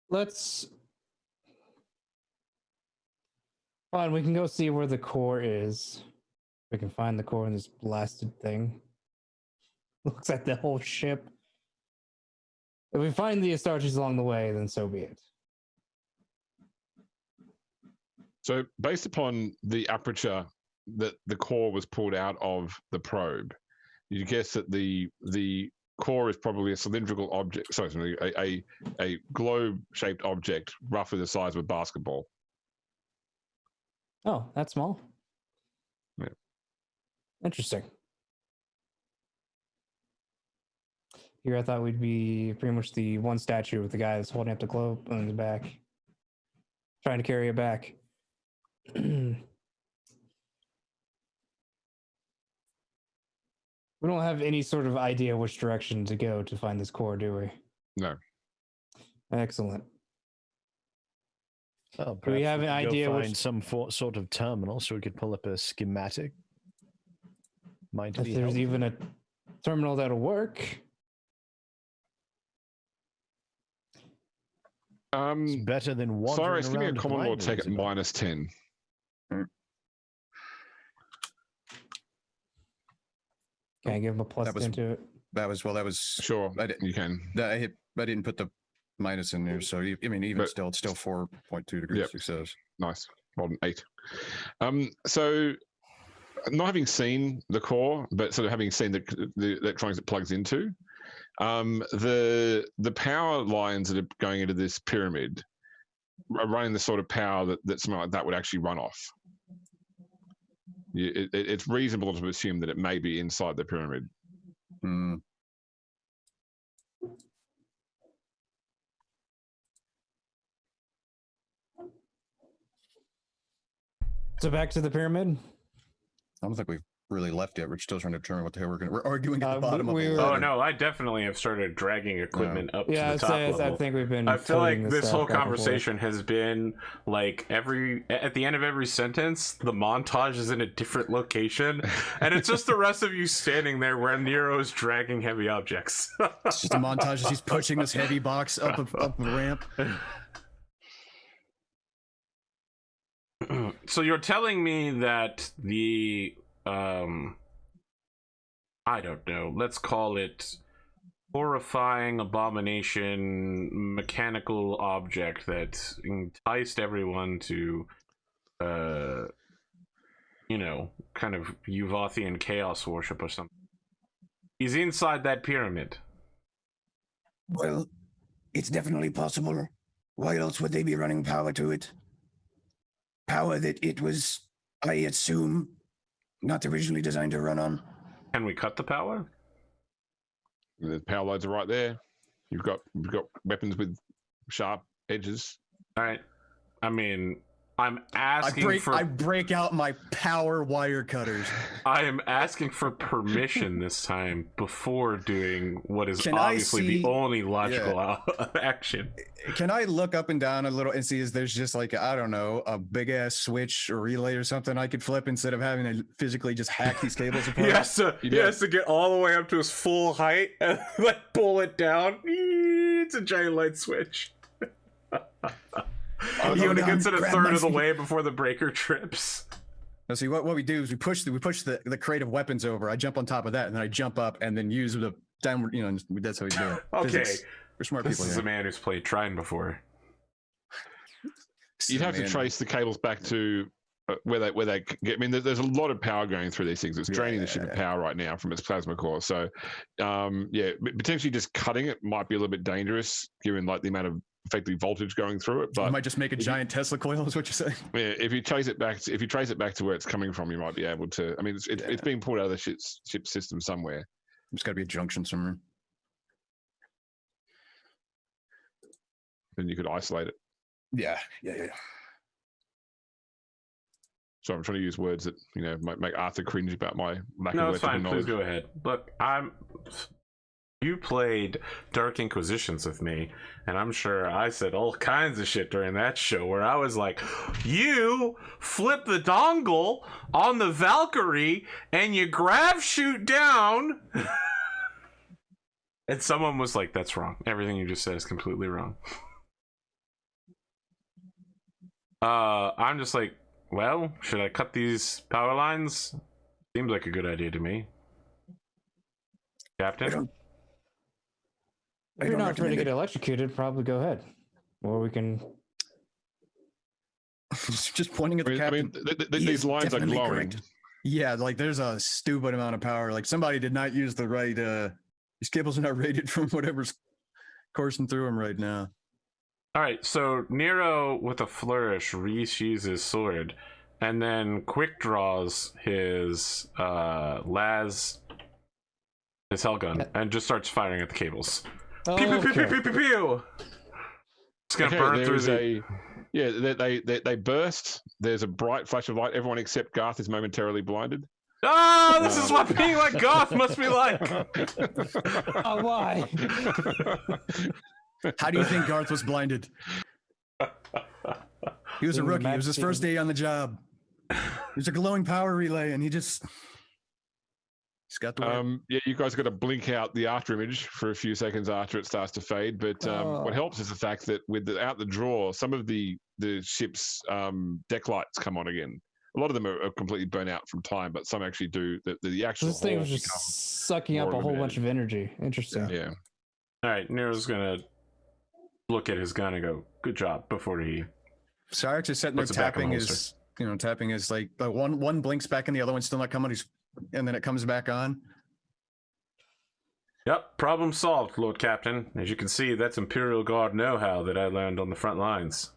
Let's. Fine, we can go see where the core is. We can find the core in this blasted thing. Looks like the whole ship. If we find the Astartes along the way, then so be it. So, based upon the aperture that the core was pulled out of the probe, you guess that the core is probably a cylindrical object. Sorry, a globe-shaped object, roughly the size of a basketball. Oh, that's small. Yeah. Interesting. Here, I thought we'd be pretty much the one statue with the guy that's holding up the globe on his back, trying to carry it back. We don't have any sort of idea which direction to go to find this core, do we? No. Excellent. Oh, Do we have an perhaps could go idea find which- some sort of terminal so we could pull up a schematic? Might If be there's helpful. even a terminal that'll work. It's better than wandering Cyrus, give me a around common law blindly, check at isn't it? -10. Can I give him a plus That was- 10 to it? That was Sure, I didn't. you can. I didn't put the minus in there, so I mean, even But- still, it's still 4.2 degrees Yep. success. Nice. Rolled an 8. So, not having seen the core, but sort of having seen the electronics it plugs into, the power lines that are going into this pyramid are running the sort of power that something like that would actually run off. It's reasonable to assume that it may be inside the pyramid. Hmm. So back to the pyramid. I don't think we've really left yet. We're still trying to determine what the hell we're arguing at the we- bottom of we the were- Oh ladder. no, I definitely have started dragging equipment up to Yeah, the top level. I think we've been. I feel like toting this stuff whole back and forth. conversation has been like at the end of every sentence, the montage is in a different location, and it's just the rest of you standing there where Nero's dragging heavy objects. It's just a montage as he's pushing this heavy box up a ramp. So you're telling me that the I don't know, let's call it horrifying abomination mechanical object that enticed everyone to kind of Uvathian chaos worship or something. He's inside that pyramid. Well, it's definitely possible. Why else would they be running power to it? Power that it was, I assume, not originally designed to run on. Can we cut the power? The power loads are right there. You've got weapons with sharp edges. All right. I mean, I'm asking I break out my power wire cutters. I am asking for permission this time before doing what is obviously the only logical action. Can I look up and down a little and see if there's just like, I don't know, a big ass switch or relay or something I could flip instead of having to physically just hack these cables apart? He has to get all the way up to his full height and like pull it down. It's a giant light switch. He only gets it a third of the way before the breaker trips. Now, see, what we do is we push the crate of weapons over. I jump on top of that, and then I jump up and then use the downward. You know, that's how we do it. Okay, Physics. We're smart people. This is a man who's played Trine before. You'd have to trace the cables back to where they get. I mean, there's a lot of power going through these things. It's draining the ship of power right now from its plasma core. So, potentially just cutting it might be a little bit dangerous given like the amount of effectively voltage going through it. But you might just make a giant Tesla coil, is what you're saying. Yeah, if you trace it back to where it's coming from, you might be able to. I mean, it's being pulled out of the ship system somewhere. There's got to be a junction somewhere. Then you could isolate it. Yeah. So I'm trying to use words that might make Arthur cringe about my lack of No, it's fine. knowledge. Please go ahead. Look, you played Dark Inquisitions with me, and I'm sure I said all kinds of shit during that show where I was like, you flip the dongle on the Valkyrie and you grab shoot down. And someone was like, that's wrong. Everything you just said is completely wrong. I'm just like, well, should I cut these power lines? Seems like a good idea to me. Captain? If you're not ready to get electrocuted, probably go ahead. Or we can... just pointing at the captain. These lines are glowing. Correct. Yeah, like there's a stupid amount of power. Like somebody did not use the right... these cables are not rated from whatever's coursing through them right now. All right, so Nero, with a flourish, re-sheathes his sword, and then quick draws his his Hellgun, and just starts firing at the cables. Oh, Pew, pew, pew, okay. pew, pew, pew, pew. It's gonna burn through the... they burst. There's a bright flash of light. Everyone except Garth is momentarily blinded. Oh, this is what being like Garth must be like. Oh, why? How do you think Garth was blinded? He was a rookie. It was his first day on the job. There's a glowing power relay, and he's got the you guys got to blink out the after image for a few seconds after it starts to fade. But what helps is the fact that without the draw, some of the ship's deck lights come on again. A lot of them are completely burnt out from time, but some actually do. The actual This thing was just sucking up a whole bunch of energy. Interesting. Yeah. All right, Nero's gonna look at his gun and go, "Good job." Before he... Cyrax is sitting there tapping his like one blinks back and the other one's still not coming. And then it comes back on. Yep, problem solved, Lord Captain. As you can see, that's Imperial Guard know-how that I learned on the front lines.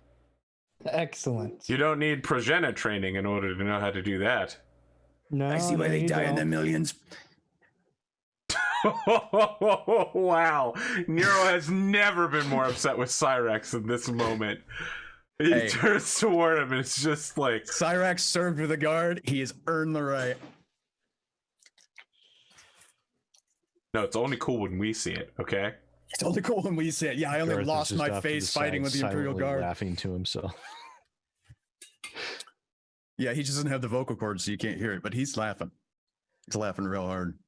Excellent. You don't need progenitor training in order to know how to do that. No, I see why they die in their millions. Wow. Nero has never been more upset with Cyrax in this moment. He turns toward him and it's just like... Cyrax served with a guard. He has earned the right. No, it's only cool when we see it, okay? It's only cool when we see it. Yeah, I only Garth lost is just my off to face the fighting side, with the Imperial silently Guard. laughing to himself. Yeah, he just doesn't have the vocal cords, so you can't hear it, but he's laughing. He's laughing real hard.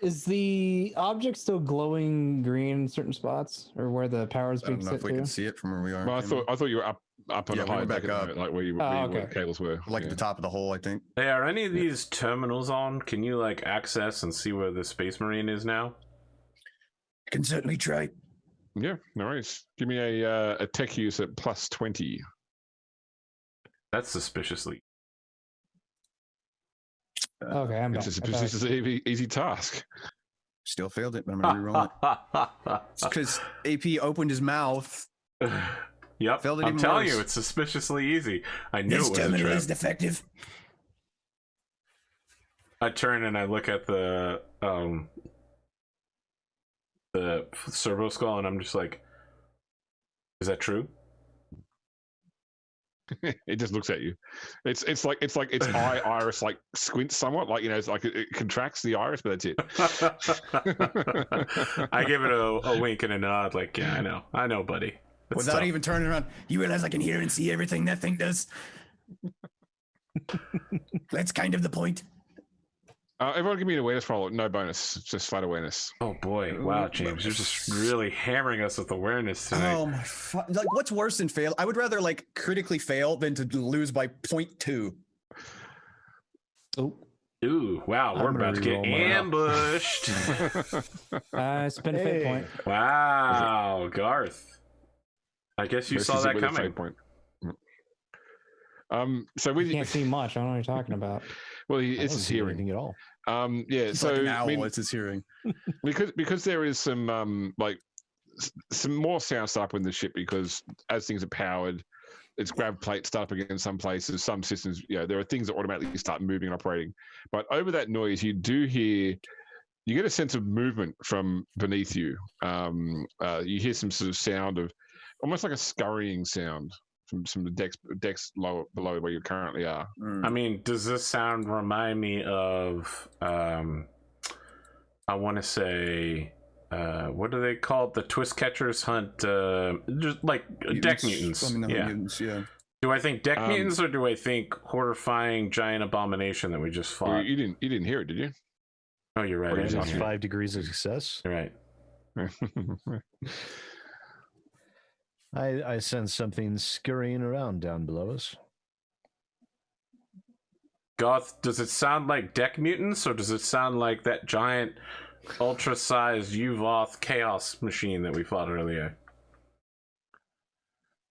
Is the object still glowing green in certain spots, or where the power is I being don't know set if we can to? see it from where we are. Well, I thought you were up on Yeah, a we high went deck back at the up. moment, like where okay. the cables were. Like at the top of the hole, I think. Hey, are any of these terminals on? Can you like access and see where the Space Marine is now? I can certainly try. Yeah, no worries. Give me a tech use at plus 20. That's suspiciously... Okay, I'm back. It's an easy task. Still failed it, but I'm gonna reroll it. It's because AP opened his mouth. Yep, Failed it I'm even telling worse. you, it's suspiciously easy. I knew This it was a terminal trap. is defective. I turn and I look at the servo skull, and I'm just like, "Is that true?" It just looks at you. It's like its iris like squints somewhat, like it's like it contracts the iris, but that's it. I give it a wink and a nod, like, yeah, I know, buddy. That's Without tough. even turning around, you realize I can hear and see everything that thing does. That's kind of the point. Everyone give me an awareness roll. No bonus, just flat awareness. Oh boy, wow, James, you're just really hammering us with awareness tonight. Oh my! Like, what's worse than fail? I would rather like critically fail than to lose by 0.2. Oh, Ooh, wow, we're I'm about to gonna get reroll mine. ambushed. I spent a fate point. Wow, Garth. I guess you saw that With a coming. fate point. So with You can't see much. I don't know what you're talking about. well, I it's don't his see hearing. anything at all. Yeah. It's So like an I owl. mean, It's his hearing. because there is some like some more sound stuff in the ship because as things are powered, it's grav plates start up again some places, some systems. There are things that automatically start moving and operating. But over that noise, you get a sense of movement from beneath you. You hear some sort of sound of almost like a scurrying sound from the decks below where you currently are. I mean, does this sound remind me of I want to say what do they call it? The twist catchers hunt just like deck mutants. Mutants, yeah. Do I think deck mutants or do I think horrifying giant abomination that we just fought? Well, you didn't hear it, did you? Oh, you're right. Or I you didn't just hear it. 5 degrees of success. You're right. I sense something scurrying around down below us. Garth, does it sound like deck mutants or does it sound like that giant ultra-sized Uvoth chaos machine that we fought earlier?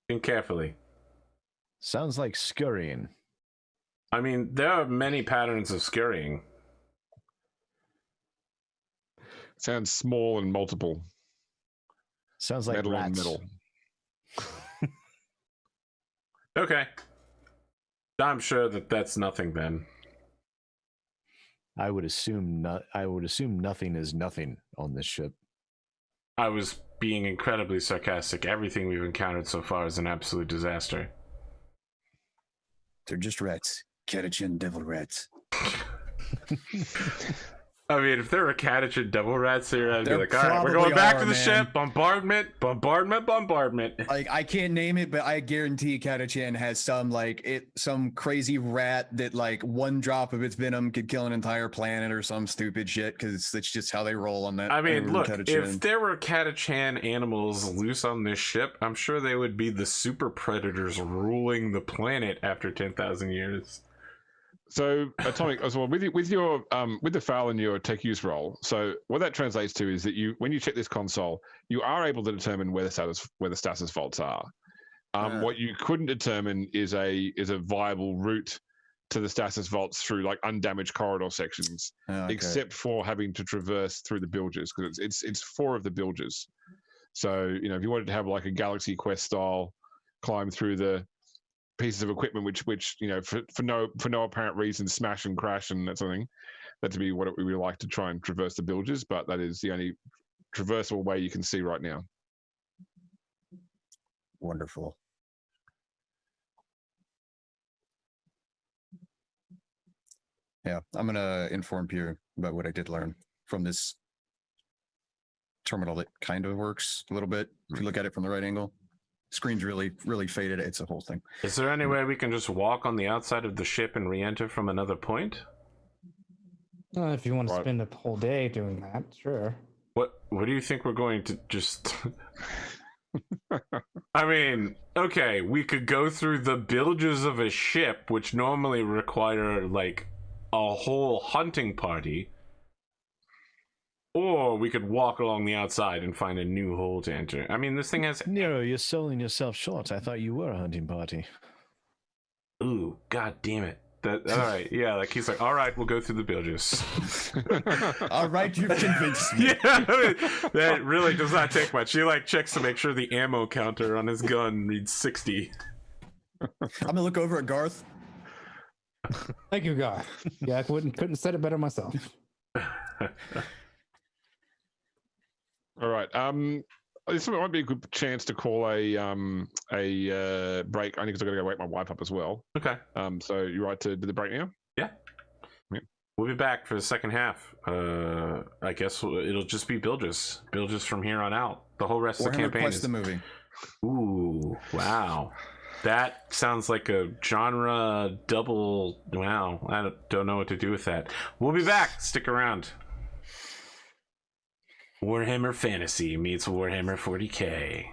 Think carefully. Sounds like scurrying. I mean, there are many patterns of scurrying. Sounds small and multiple. Sounds like Metal on rats. metal. Okay. I'm sure that's nothing then. I would assume nothing is nothing on this ship. I was being incredibly sarcastic. Everything we've encountered so far is an absolute disaster. They're just rats. Catachin devil rats. I mean, if there were catachin devil rats here, I'd be There like, all right, we're probably going back to are, the man. ship. Bombardment. Like, I can't name it, but I guarantee Catachin has some crazy rat that like one drop of its venom could kill an entire planet or some stupid shit because it's just how they roll on that. I mean, look, Catachin. if there were catachan animals loose on this ship, I'm sure they would be the super predators ruling the planet after 10,000 years. So Atomic as well with the fail in your tech use roll. So what that translates to is that when you check this console, you are able to determine where the status faults are. What you couldn't determine is a viable route to the stasis vaults through like undamaged corridor sections, except for having to traverse through the bilges because it's 4 of the bilges. So if you wanted to have like a Galaxy Quest style climb through the pieces of equipment which for no apparent reason smash and crash and that sort of thing, that'd be what we would like to try and traverse the bilges, but that is the only traversable way you can see right now. Wonderful. Yeah, I'm gonna inform Pierre about what I did learn from this terminal that kind of works a little bit. If you look at it from the right angle, screen's really, really faded. It's a whole thing. Is there any way we can just walk on the outside of the ship and re-enter from another point? If you want to spend the whole day doing that, sure. What do you think we're going to just... I mean, okay, we could go through the bilges of a ship, which normally require, like, a whole hunting party. Or we could walk along the outside and find a new hole to enter. I mean, this thing has... Nero, you're selling yourself short. I thought you were a hunting party. Ooh, god damn it. All right, yeah, like he's like, all right, we'll go through the bilges. All right, you've convinced me. Yeah, I mean, that really does not take much. He like checks to make sure the ammo counter on his gun reads 60. I'm gonna look over at Garth. Thank you, Garth. Yeah, I couldn't have said it better myself. All right. This might be a good chance to call a break, only because I've got to go wake my wife up as well. Okay. So you're right to do the break now? Yeah. We'll be back for the second half. I guess it'll just be Bilges from here on out. The whole rest of the campaign plus is the movie. Ooh, wow. That sounds like a genre double. Wow, I don't know what to do with that. We'll be back. Stick around. Warhammer Fantasy meets Warhammer 40K.